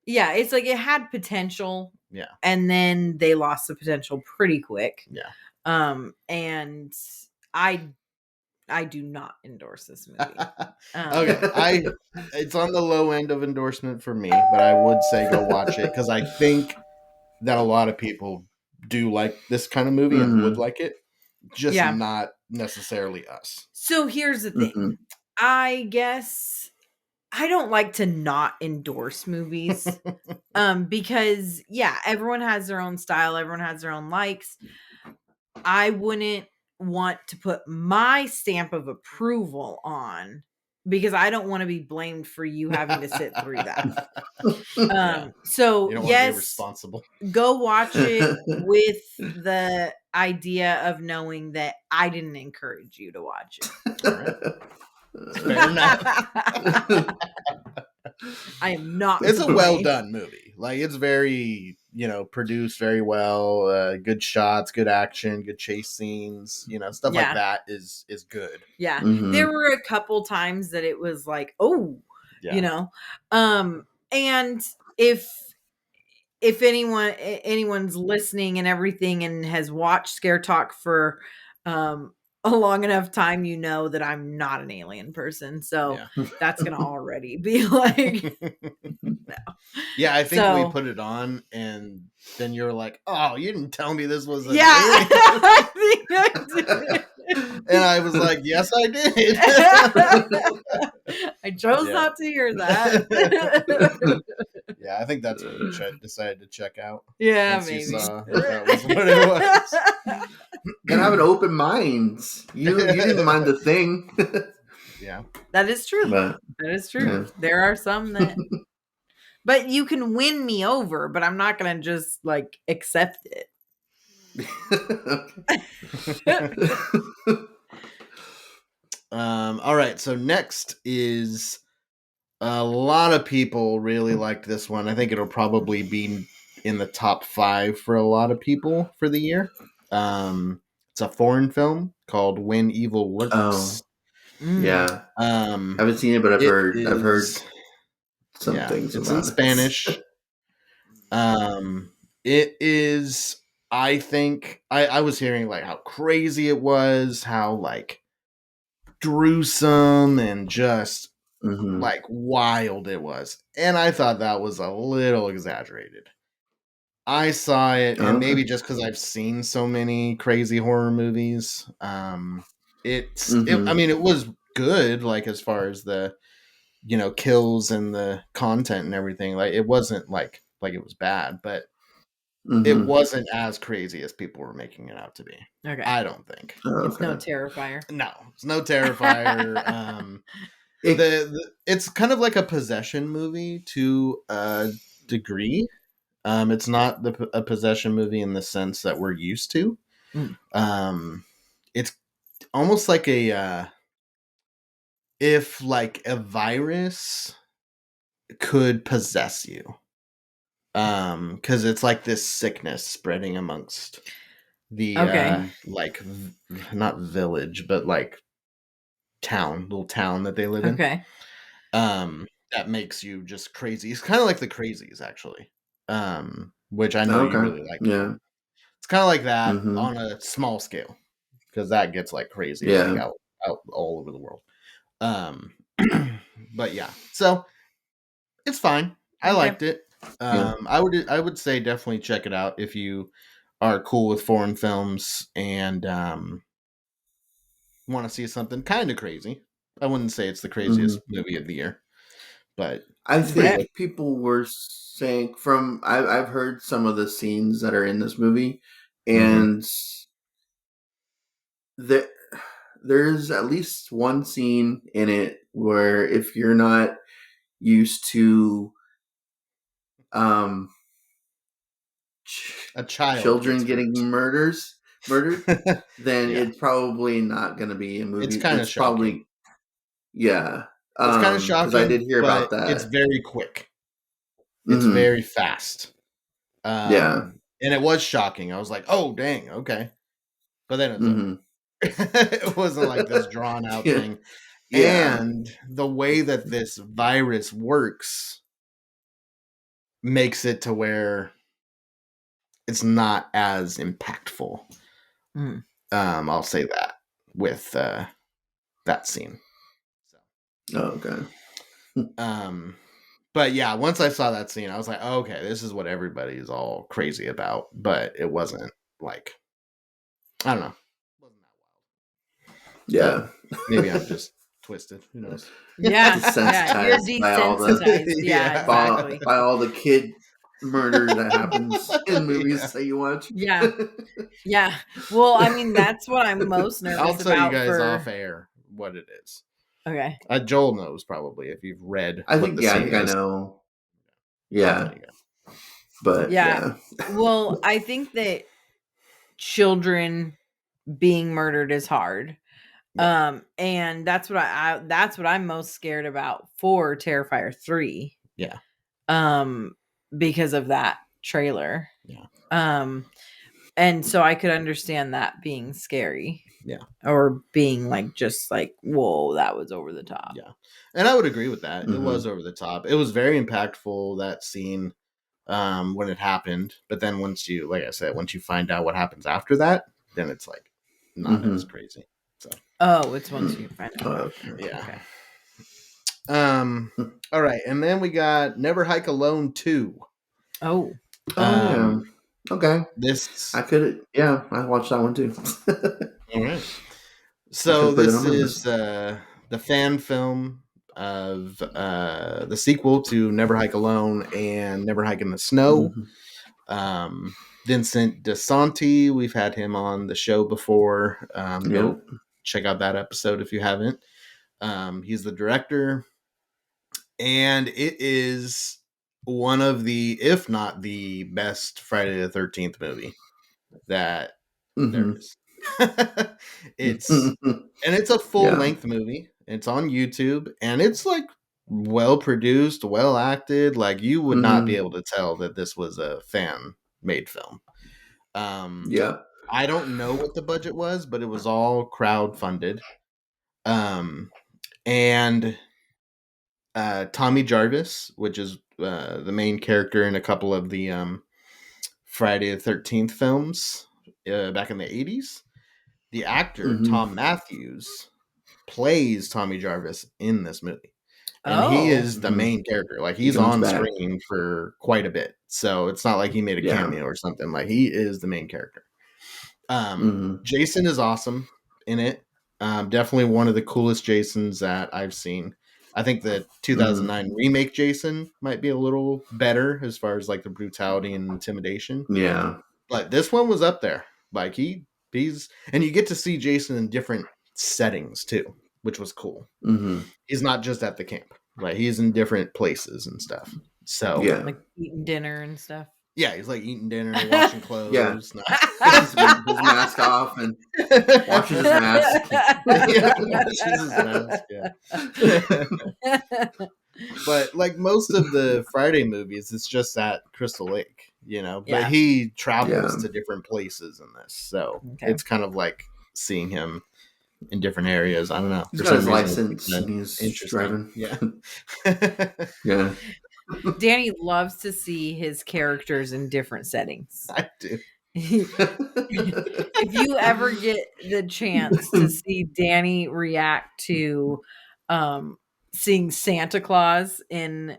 Yeah, it's like it had potential. Yeah. And then they lost the potential pretty quick. Yeah. And I do not endorse this movie. Okay, it's on the low end of endorsement for me, but I would say go watch it because I think that a lot of people do like this kind of movie and would Mhm. like it, just Yeah. not necessarily us. So here's the thing. Mhm. I guess I don't like to not endorse movies. Because yeah, everyone has their own style, everyone has their own likes. I wouldn't want to put my stamp of approval on because I don't want to be blamed for you having to sit through that. Yeah. So You don't want to be yes, responsible. go watch it with the idea of knowing that I didn't encourage you to watch it. All right. Fair enough. I am not. It's a to well blame. done movie. Like it's very, produced very well. Good shots, good action, good chase scenes. Stuff like Yeah. that is good. Yeah. Mhm. There were a couple times that it was like, oh, Yeah. And if anyone's listening and everything and has watched Scare Talk for a long enough time, you know that I'm not an alien person. So Yeah. that's gonna already be like Yeah, I think we So- put it on, and then you're like, "Oh, you didn't tell me this was an yeah. alien." I think I did. And I was like, "Yes, I did." I chose Yeah. not to hear that. Yeah, I think that's when you decided to check out. Yeah, Once you maybe. saw that was what it was. Gotta have an open mind. You didn't mind the thing. Yeah. That is true. But That is true. yeah. There are some that but you can win me over, but I'm not gonna just like accept it. All right, so next is a lot of people really liked this one. I think it'll probably be in the top 5 for a lot of people for the year. It's a foreign film called When Evil Lurks. Oh, Mm. yeah. Um, Haven't seen it, but I've heard is- some yeah, things it's about in Spanish. It is. I think I was hearing like how crazy it was, how like gruesome and just like wild it was. And I thought that was a little exaggerated. I saw it, and maybe just because I've seen so many crazy horror movies, I mean, it was good, like as far as the kills and the content and everything. Like it wasn't like it was bad, but it wasn't as crazy as people were making it out to be. Okay. I don't think. It's no Terrifier. No, it's no Terrifier. It's kind of like a possession movie to a degree. It's not a possession movie in the sense that we're used to. It's almost like if like a virus could possess you. Because it's like this sickness spreading amongst the like not village, but like little town that they live in. Okay. That makes you just crazy. It's kind of like the Crazies, actually. Which I know you really like. Yeah. It's kind of like that on a small scale, because that gets like crazy, like out all over the world. But yeah, so it's fine. I liked it. I would say definitely check it out if you are cool with foreign films and want to see something kind of crazy. I wouldn't say it's the craziest movie of the year, but I think people were saying I've heard some of the scenes that are in this movie, and there's at least one scene in it where if you're not used to a child children getting murdered, then it's probably not going to be a movie. It's kind of shocking. Yeah. It's kind of shocking, because I did hear about that. It's very quick. It's very fast. And it was shocking. I was like, "Oh, dang, okay." But then it wasn't like this drawn out thing. Yeah. And the way that this virus works makes it to where it's not as impactful. I'll say that with that scene. Okay. But yeah, once I saw that scene, I was like, oh, okay, this is what everybody's all crazy about. But it wasn't like, I don't know. It wasn't that wild. Yeah. But maybe I'm just twisted. Who knows? Yeah. You're desensitized exactly. by all the kid murder that happens in movies that you watch. Yeah. Well, I mean, that's what I'm most nervous about. I'll tell you guys off air what it is. Okay. Joel knows probably if you've read. I think I know. Yeah. But yeah. Well, I think that children being murdered is hard. And that's what I'm most scared about for Terrifier 3. Yeah. Because of that trailer. Yeah. And so I could understand that being scary. Yeah. Or being like, just like, whoa, that was over the top. Yeah. And I would agree with that. It was over the top. It was very impactful, that scene, when it happened. But then once you, like I said, once you find out what happens after that, then it's like not as crazy. So. Oh, it's once you find out. Yeah. Okay. All right. And then we got Never Hike Alone 2. Oh. Okay. I watched that one too. All right. So this is the fan film of the sequel to Never Hike Alone and Never Hike in the Snow. Vincent DeSanti, we've had him on the show before. Go check out that episode if you haven't. He's the director, and it is one of the, if not the best Friday the 13th movie that there is. It's a full length movie. It's on YouTube, and it's like well produced, well acted. Like you would not be able to tell that this was a fan made film. I don't know what the budget was, but it was all crowd funded. And Tommy Jarvis, which is the main character in a couple of the Friday the 13th films back in the 80s. The actor, Tom Matthews, plays Tommy Jarvis in this movie. and he Oh. is the Mhm. main character. Like He he's comes on back. screen for quite a bit, so it's not like he made a Yeah. cameo or something. Like he is the main character. Mhm. Jason is awesome in it. Definitely one of the coolest Jasons that I've seen. I think the 2009 remake Jason might be a little better as far as like the brutality and intimidation, Yeah. but this one was up there. Like he's and you get to see Jason in different settings too, which was cool. Mhm. He's not just at the camp. Like he's in different places and stuff. So Yeah. Like eating dinner and stuff. yeah, he's like eating dinner, washing Yeah. clothes. No. Takes his mask off and washes his mask. Yeah, washes his mask. Yeah. But like most of the Friday movies, it's just at Crystal Lake, you know. But Yeah. he travels Yeah. to different places in this, so Okay. it's kind of like seeing him in different areas. I don't know. He's For got his some reason, it's license and kinda he's interesting. driving. Yeah. Yeah. Danny loves to see his characters in different settings. I do. If you ever get the chance to see Danny react to seeing Santa Claus in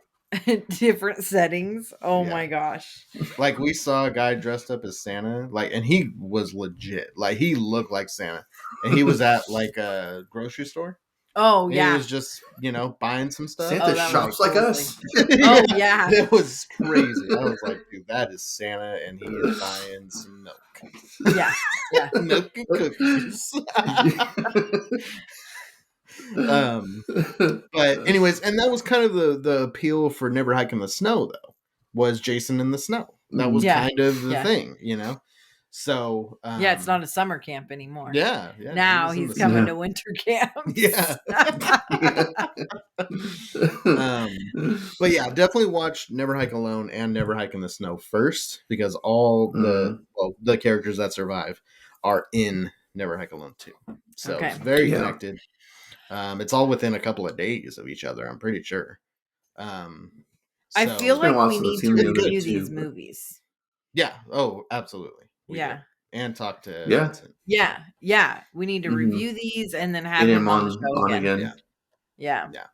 different settings, oh Yeah. my gosh. Like we saw a guy dressed up as Santa, like, and he was legit. Like he looked like Santa, and he was at like a grocery store. Oh And yeah. he was just, you know, buying some stuff. Santa that shops was like totally- us. Oh yeah. It was crazy. I was like, dude, that is Santa, and he is buying some milk. Yeah. Yeah. Milk and cookies. But anyways, and that was kind of the appeal for Never Hike in the Snow, though, was Jason in the snow. That was Yeah. kind of the Yeah. thing, you know. So Yeah, it's not a summer camp anymore. Yeah, Now he was in he's the coming Yeah. to winter camp. Yeah. But yeah, definitely watch Never Hike Alone and Never Hike in the Snow first, because all the characters that survive are in Never Hike Alone too. So Okay. it's very Yeah. connected. It's all within a couple of days of each other, I'm pretty sure. I So- feel been a like while we since I've need seen to the other review two, these but- movies. yeah. Oh, absolutely. We Yeah. do. And talk to Yeah. Vincent. Yeah. We need to Mhm. review these and then have Get him him on the show on again. again. Yeah. Yeah.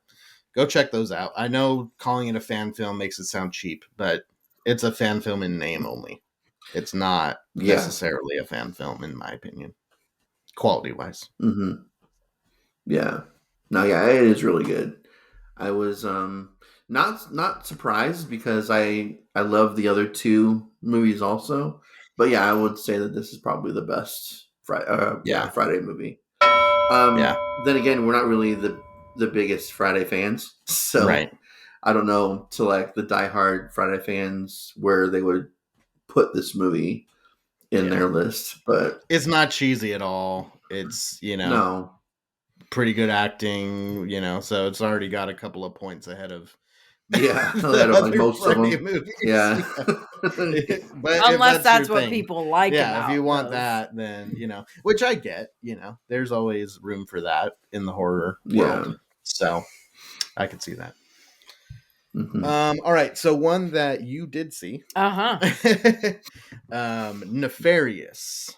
Go check those out. I know calling it a fan film makes it sound cheap, but it's a fan film in name only. It's not Yeah. necessarily a fan film, in my opinion, quality wise. Mm-hmm. Yeah. No, yeah, it is really good. I was not surprised because I love the other two movies also. But yeah, I would say that this is probably the best Yeah. Friday movie. Yeah. Then again, we're not really the biggest Friday fans, so Right. I don't know to like the diehard Friday fans where they would put this movie in Yeah. their list, but It's not cheesy at all. It's, you know, no, pretty good acting, you know, so it's already got a couple of points ahead of yeah, the ahead of, like, other most of Friday them. movies. Yeah. But if Unless that's your what thing, people like yeah, about if you want those. that, then, you know, which I get, you know, there's always room for that in the horror Yeah. world. So I could see that. Mhm. All right, so one that you did see, Uh-huh. Nefarious.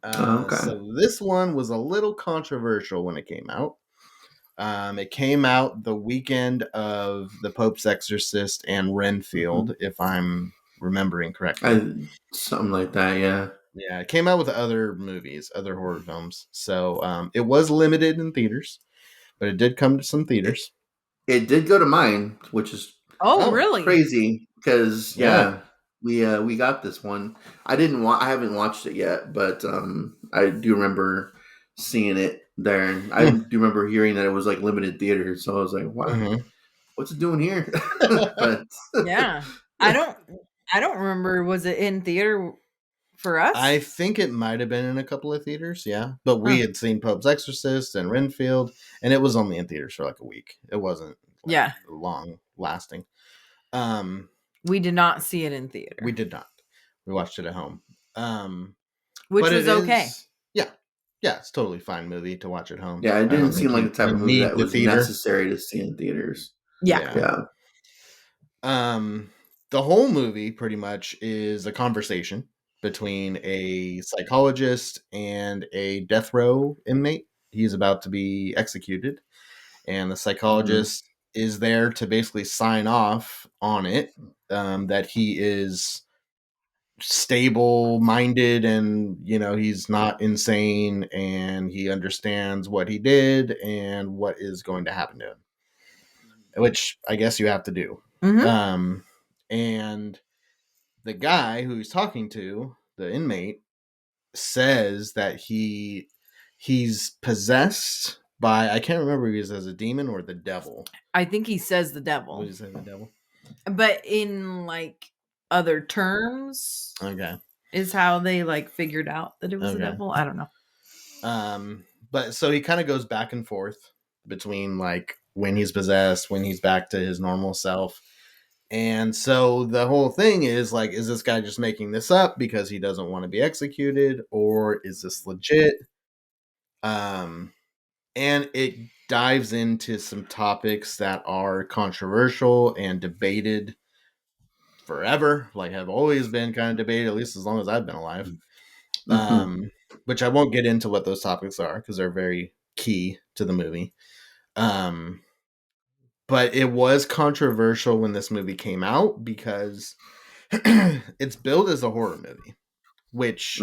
Okay. So this one was a little controversial when it came out. It came out the weekend of The Pope's Exorcist and Renfield, if I'm remembering correctly. Something like that, yeah. Yeah, it came out with other movies, other horror films. So it was limited in theaters, but it did come to some theaters. It did go to mine, which is Oh, Oh, really? crazy because Yeah. we got this one. I haven't watched it yet, but I do remember seeing it there, and I do remember hearing that it was like limited theater. So I was like, "What? Mhm. What's it doing here?" But Yeah. I don't remember, was it in theater for us? I think it might have been in a couple of theaters, yeah. But we had seen Pope's Exorcist and Renfield, and it was only in theaters for like a week. It wasn't Yeah. long lasting. We did not see it in theater. We did not. We watched it at home. Which but was it okay. is- yeah, it's totally fine movie to watch at home. yeah, I it don't didn't think seem like you- the type you of movie need that the was theater. necessary to see in theaters. Yeah. Yeah. The whole movie pretty much is a conversation between a psychologist and a death row inmate. He's about to be executed, and the psychologist is there to basically sign off on it, that he is stable minded and he's not insane and he understands what he did and what is going to happen to him, which I guess you have to do. And the guy who he's talking to, the inmate, says that he's possessed by, I can't remember if he says a demon or the devil. I think he says the devil. What did he say, the devil? But in like other terms, Okay, is how they like figured out that it was the devil. I don't know. But so he kind of goes back and forth between like when he's possessed, when he's back to his normal self. And so the whole thing is like, is this guy just making this up because he doesn't want to be executed, or is this legit? And it dives into some topics that are controversial and debated forever, like have always been kind of debated, at least as long as I've been alive. Which I won't get into what those topics are because they're very key to the movie. But it was controversial when this movie came out because it's billed as a horror movie, which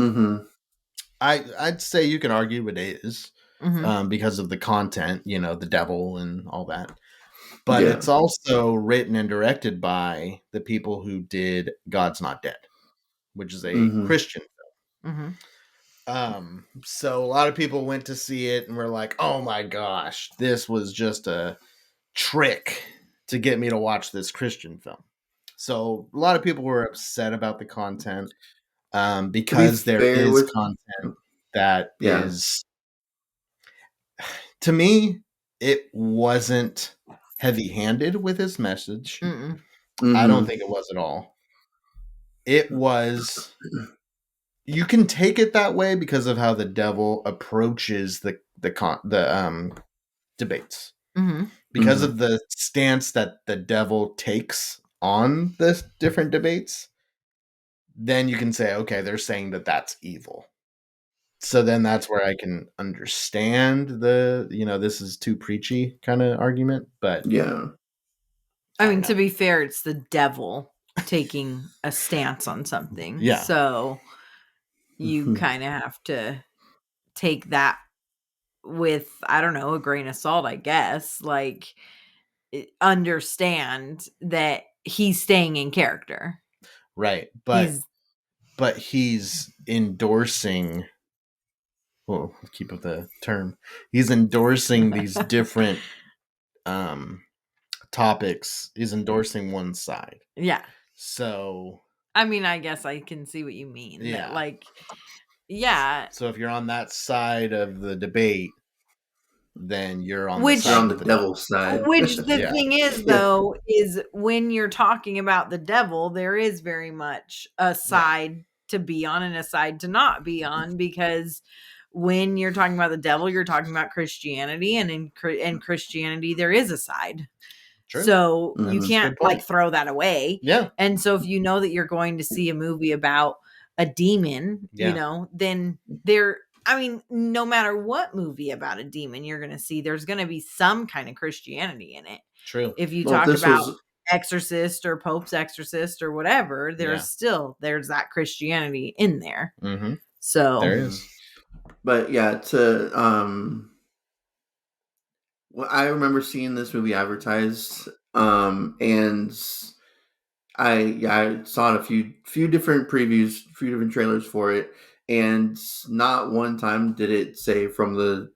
I'd say you can argue it is, because of the content, the devil and all that. But it's also written and directed by the people who did God's Not Dead, which is a Christian film. So a lot of people went to see it and were like, oh my gosh, this was just a trick to get me to watch this Christian film. So a lot of people were upset about the content, because there is content that is, to me, it wasn't heavy-handed with his message. I don't think it was at all. It was, you can take it that way because of how the devil approaches the debates. Because of the stance that the devil takes on the different debates, then you can say, okay, they're saying that that's evil. So then that's where I can understand the, this is too preachy kind of argument. But I mean, to be fair, it's the devil taking a stance on something. Yeah. So you kind of have to take that with, I don't know, a grain of salt, I guess. Like, understand that he's staying in character. Right. But he's endorsing, well, keep up the term. He's endorsing these different topics. He's endorsing one side. Yeah. So I mean, I guess I can see what you mean. Yeah. That, like, yeah. So if you're on that side of the debate, then you're on the devil's side. Which the thing is, though, is when you're talking about the devil, there is very much a side to be on and a side to not be on, because when you're talking about the devil, you're talking about Christianity, and in Christianity, there is a side. True. So you can't like throw that away. Yeah. And so if you know that you're going to see a movie about a demon, then I mean, no matter what movie about a demon you're going to see, there's going to be some kind of Christianity in it. True. If you talk about Exorcist or Pope's Exorcist or whatever, there's that Christianity in there. So there is. But well, I remember seeing this movie advertised, and I saw a few different previews, a few different trailers for it, and not one time did it say from the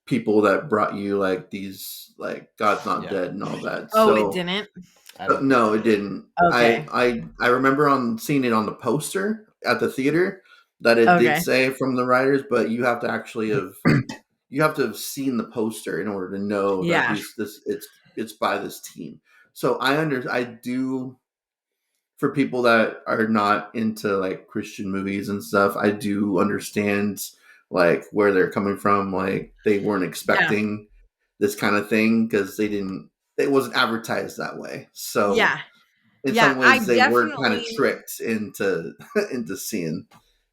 people that brought you like these, like God's Not Dead and all that. It didn't? No, it didn't. Okay. I remember seeing it on the poster at the theater that it did say from the writers, but you have to actually have seen the poster in order to know that it's by this team. So I do, for people that are not into like Christian movies and stuff, I do understand like where they're coming from. Like they weren't expecting this kind of thing because it wasn't advertised that way. So in some ways they were kind of tricked into seeing.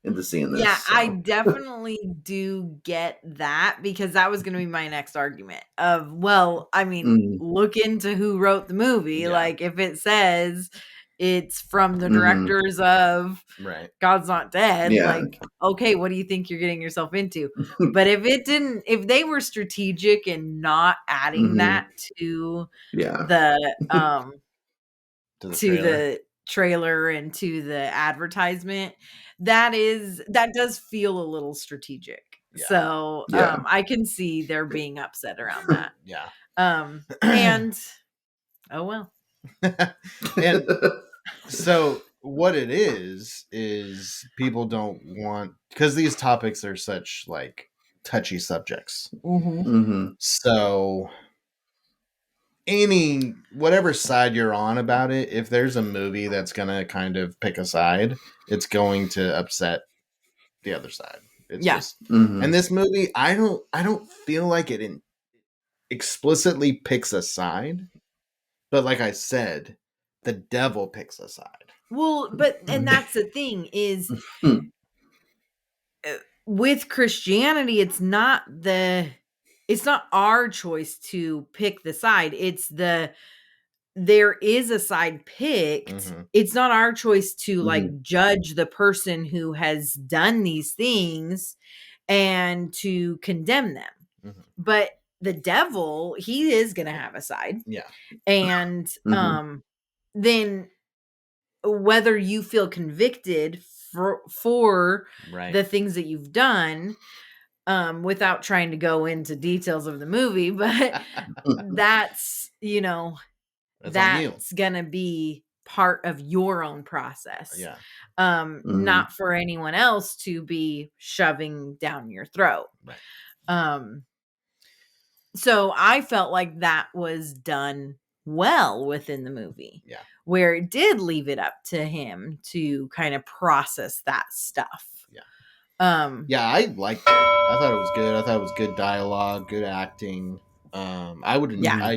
into seeing this. Yeah, So. I definitely do get that, because that was going to be my next argument of, well, I mean, look into who wrote the movie. Yeah. Like, if it says it's from the Mhm. directors of Right. God's Not Dead, Yeah. like, okay, what do you think you're getting yourself into? But if they were strategic and not adding that to Yeah. the To the to trailer. the trailer and to the advertisement, that does feel a little strategic. Yeah. So Yeah. I can see there being upset around that. Yeah. And oh well. And so what it is people don't want, because these topics are such like touchy subjects. Mhm. So whatever side you're on about it, if there's a movie that's gonna kind of pick a side, it's going to upset the other side. It's Yeah. just, Mhm. and this movie, I don't feel like it explicitly picks a side, but like I said, the devil picks a side. Well, and that's the thing is, with Christianity, it's not our choice to pick the side. There is a side picked. Mhm. It's not our choice to like Mhm. judge the person who has done these things and to condemn them. Mhm. But the devil, he is going to have a side. Yeah. And Mhm. then whether you feel convicted for Right. the things that you've done, without trying to go into details of the movie, but that's, That's on you. that's gonna be part of your own process. Yeah. Not for anyone else to be shoving down your throat. Right. So I felt like that was done well within the movie. Yeah. Where it did leave it up to him to kind of process that stuff. Yeah. Yeah, I liked it. I thought it was good. I thought it was good dialogue, good acting. I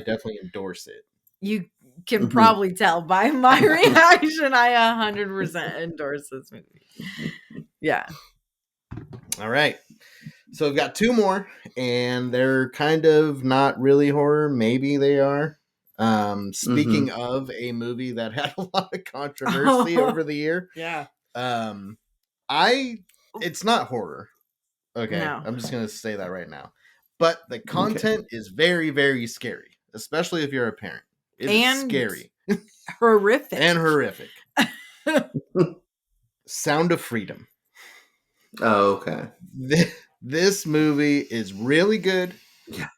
definitely endorse it. You can probably tell by my reaction, I 100% endorse this movie. Yeah. All right. So we've got two more, and they're kind of not really horror. Maybe they are. Speaking of a movie that had a lot of controversy over the year. Yeah. It's not horror. Okay. No. I'm just going to say that right now. But the content is very, very scary, especially if you're a parent. It is scary. Horrific. And horrific. Sound of Freedom. Oh, okay. This movie is really good. Yeah.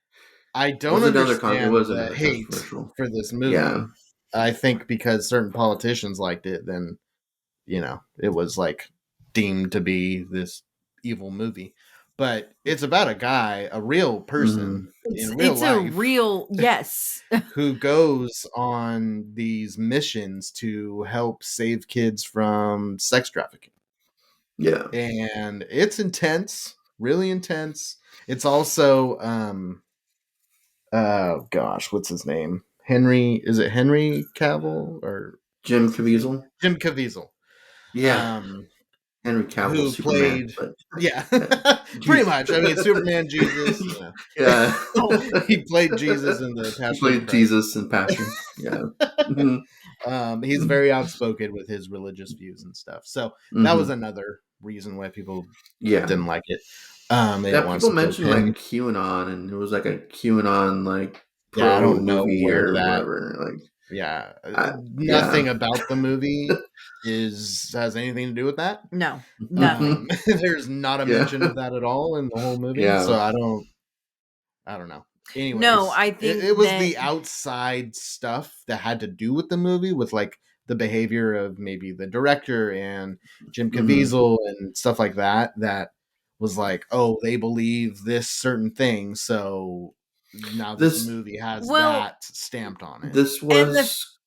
I don't understand the hate controversial for this movie. Yeah. I think because certain politicians liked it, then, it was like deemed to be this evil movie. But it's about a guy, a real person in real life. Yes. Who goes on these missions to help save kids from sex trafficking. Yeah. And it's intense, really intense. It's also oh gosh, what's his name? Is it Henry Cavill or Jim Caviezel? Jim Caviezel. Yeah. Henry Cavill, who Superman, played pretty much. I mean, Superman, Jesus. Yeah. He played Jesus in the Passion. He played Jesus in Passion. Yeah. He's very outspoken with his religious views and stuff. So that was another reason why people didn't like it. People mentioned like QAnon, and it was like a QAnon like I don't know where or that whatever. Like nothing about the movie has anything to do with that. No, nothing. There's not a mention of that at all in the whole movie. Yeah. So I don't know. Anyways, no, I think it was the outside stuff that had to do with the movie, with like the behavior of maybe the director and Jim Caviezel and stuff like that. That was like, oh, they believe this certain thing, so now this movie has that stamped on it. This was.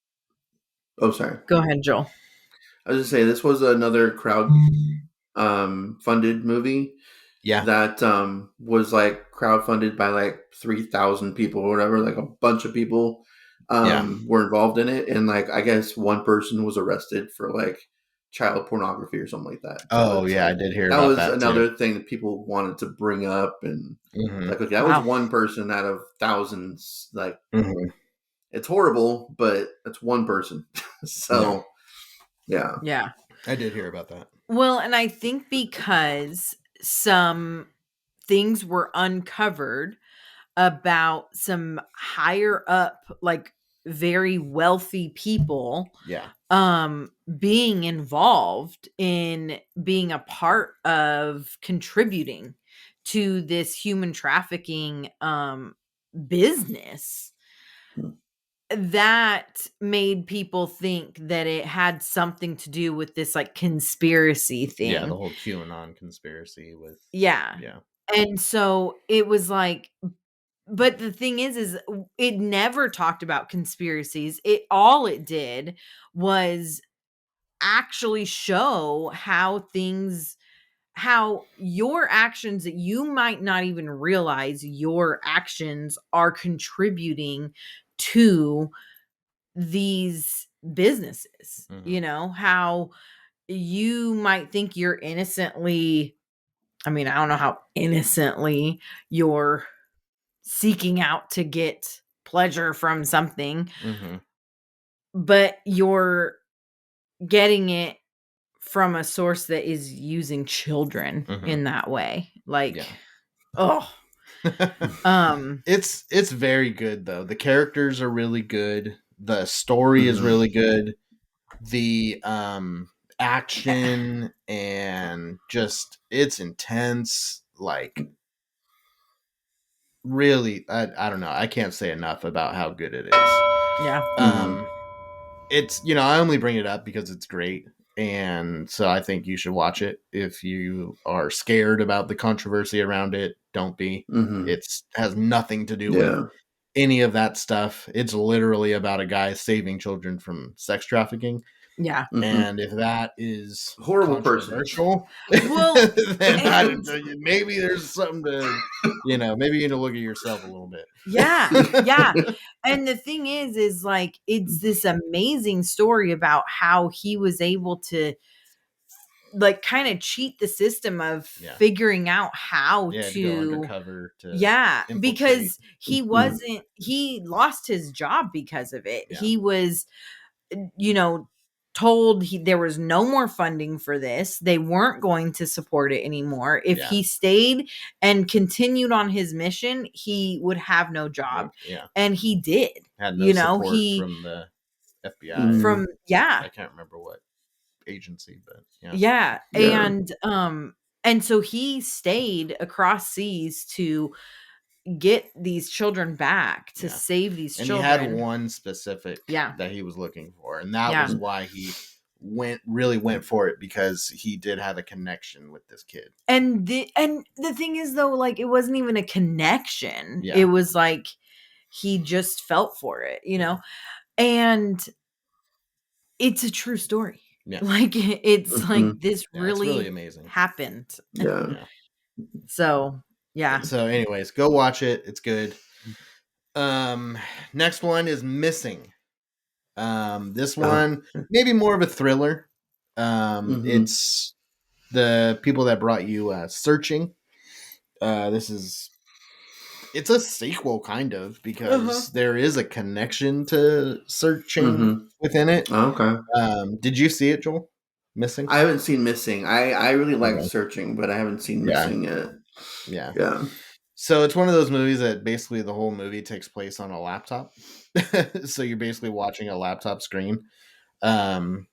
Oh, sorry. Go ahead, Joel. I was just say this was another crowd funded movie. Yeah. That was like crowdfunded by like 3,000 people or whatever. Like a bunch of people were involved in it, and like I guess one person was arrested for like child pornography or something like that. So Oh it's yeah, I like did hear that about was that another too. thing that people wanted to bring up, and Mm-hmm. like, okay, that Wow. was one person out of thousands. Like, Mm-hmm. it's horrible, but it's one person. So yeah. Yeah. I did hear about that. Well, and I think because some things were uncovered about some higher up, like very wealthy people Yeah. being involved in being a part of contributing to this human trafficking business, that made people think that it had something to do with this like conspiracy thing. Yeah, the whole QAnon conspiracy with Yeah. yeah. And so it was like, but the thing is it never talked about conspiracies. All it did was actually show how your actions that you might not even realize your actions are contributing to these businesses. Mhm. How you might think you're innocently, I mean, I don't know how innocently you're seeking out to get pleasure from something, Mm-hmm. but you're getting it from a source that is using children Mhm. in that way. Like, Yeah. oh, It's very good though. The characters are really good. The story is Mhm. really good. The action and just it's intense. Like really, I don't know. I can't say enough about how good it is. yeah. It's I only bring it up because it's great, and so I think you should watch it. If you are scared about the controversy around it, don't be. Mhm. It's has nothing to do with Yeah. any of that stuff. It's literally about a guy saving children from sex trafficking. Yeah. Mhm. And if that is Horrible person. controversial, Well, then and maybe there's something to, maybe you need to look at yourself a little bit. yeah, yeah. And the thing is like it's this amazing story about how he was able to like kind of cheat the system of Yeah. figuring out how Yeah, to go to undercover to yeah, infiltrate. because Mhm. he lost his job because of it. Yeah. He was you know told there was no more funding for this. They weren't going to support it anymore. If Yeah. he stayed and continued on his mission, he would have no job. Yeah. And he did. Had no support He from the FBI or from yeah. I can't remember what agency, but yeah. Yeah. Yeah. And so he stayed across seas to get these children back, to Yeah. save these And children. he had one specific Yeah. that he was looking for, and that Yeah. was why he went for it, because he did have a connection with this kid. And the thing is though, like it wasn't even a connection. Yeah. It was like he just felt for it, and it's a true story. Yeah. Like it's Mhm. like this Yeah, it's really really amazing. happened. Yeah. Yeah. So yeah. So anyways, go watch it. It's good. Next one is Missing. This one maybe more of a thriller. Mhm. It's the people that brought you Searching. It's a sequel kind of, because there is a connection to Searching Mhm. within it. Okay. Did you see it, Joel? Missing? I haven't seen Missing. I really like Okay. Searching, but I haven't seen Yeah. Missing yet. Yeah. Yeah. So it's one of those movies that basically the whole movie takes place on a laptop. So you're basically watching a laptop screen. And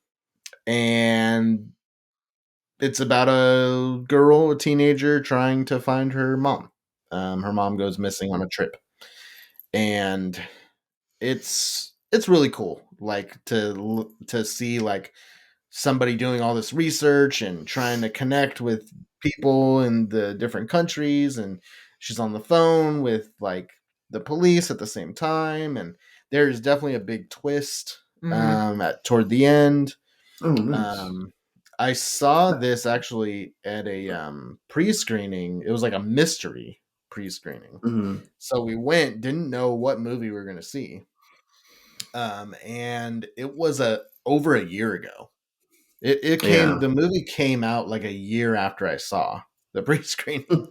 it's about a girl, a teenager, trying to find her mom. Her mom goes missing on a trip. And it's really cool, like to see like somebody doing all this research and trying to connect with people in the different countries, and she's on the phone with like the police at the same time, and there's definitely a big twist at toward the end. Oh, nice. I saw this actually at a pre-screening. It was like a mystery pre-screening. Mhm. So we went, didn't know what movie we were going to see. And it was over a year ago. It came. Yeah. The movie came out like a year after I saw the pre-screening,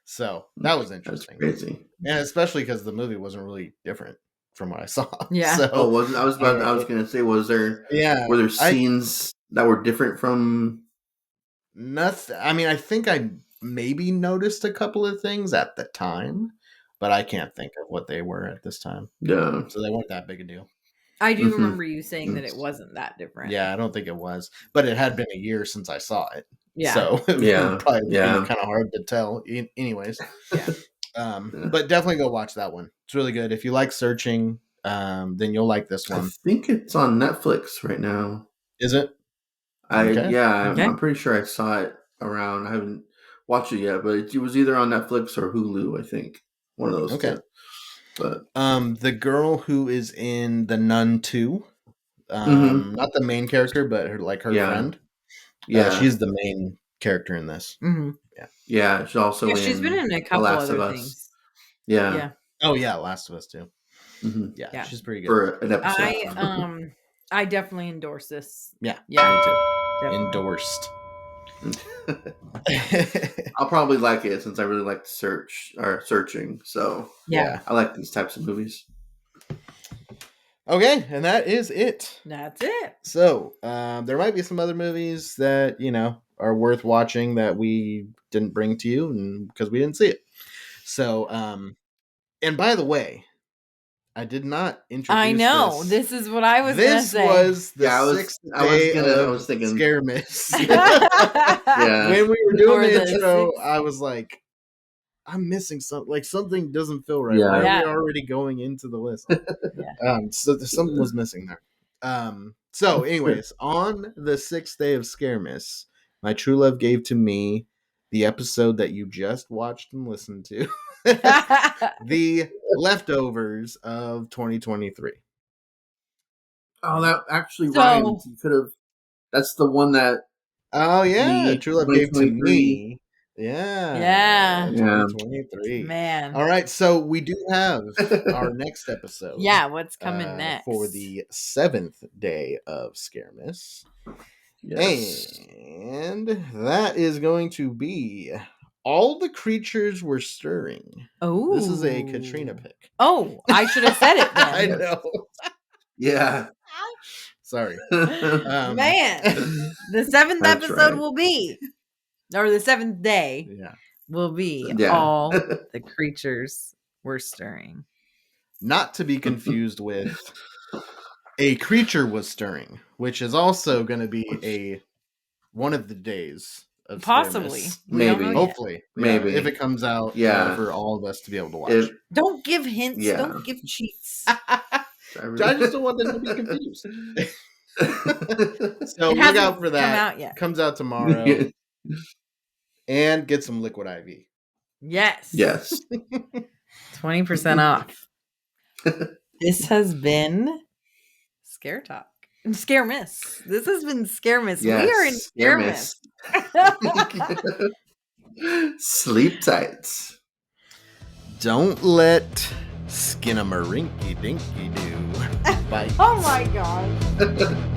so that was That's interesting, crazy. and especially because the movie wasn't really different from what I saw. Yeah. So Oh, wasn't I was gonna say, were there I scenes that were different from? nothing. I mean, I think I maybe noticed a couple of things at the time, but I can't think of what they were at this time. Yeah. So they weren't that big a deal. I do Mhm. remember you saying that it wasn't that different. Yeah, I don't think it was, but it had been a year since I saw it. Yeah. So it Yeah, would probably yeah. be kind of hard to tell. Anyways, Yeah. Yeah. But definitely go watch that one. It's really good. If you like searching, then you'll like this I one. think it's on Netflix right now. Is it? Okay. I'm pretty sure I saw it around. I haven't watched it yet, but it was either on Netflix or Hulu. I think one of those Okay. two. But The girl who is in The Nun 2, Mhm. not the main character, but her Yeah. friend. Yeah, She's the main character in this. Mm-hmm. yeah. She's also Yeah, she's been in a The couple Last of other Us. things. Yeah. Yeah. Oh yeah, Last of Us too. Mhm. Yeah, Yeah. she's pretty good. For an episode. I definitely endorse this. Yeah, Yeah. me too. Definitely. Endorsed. I'll probably like it since I really like searching. So Yeah. I like these types of movies. Okay, and that is it. That's it. So there might be some other movies that are worth watching that we didn't bring to you, and because we didn't see it. So, and by the way, I did not introduce. I know. This is what I was going to say. This was the Yeah, I was- sixth I was day gonna- I of was thinking- Scaremas. Yeah. When we were doing For the the intro, sixth- I was like, I'm missing something. Like something doesn't feel right. Yeah. Why are Yeah. we already going into the list? Yeah. So something was missing there. So anyways, on the sixth day of Scaremas, my true love gave to me the episode that you just watched and listened to. The leftovers of 2023. Oh, that actually So- rhymes. You could have. That's the one that. Oh yeah, Me, true love gave to 2023. me. Yeah. Yeah. 2023. Man. All right, so we do have our next episode. Yeah, what's coming next? For the 7th day of Scaremas. Yes. And that is going to be All the Creatures Were Stirring. Oh. This is a Katrina pick. Oh, I should have said it then. I know. Yeah. Sorry. Man. The 7th That's episode right. will be, or the 7th day Yeah. will be Yeah. all the creatures were stirring. Not to be confused with A Creature Was Stirring, which is also going to be one of the days of Possibly. Scaremas. We don't Maybe. know yet. Hopefully. Maybe. If it comes out Yeah. for all of us to be able to watch. If- Don't give hints. Yeah. Don't give cheats. I just don't want them to be confused. So It look hasn't out for come that. out yet. Comes out tomorrow. And get some liquid IV. Yes. Yes. 20% off. This has been Scare Talk. Scare Miss. This has been Scare Miss. Yes. We are in Scare Miss. Sleep tight. Don't let Skinamarinky Dinky do. Bye. Oh my god.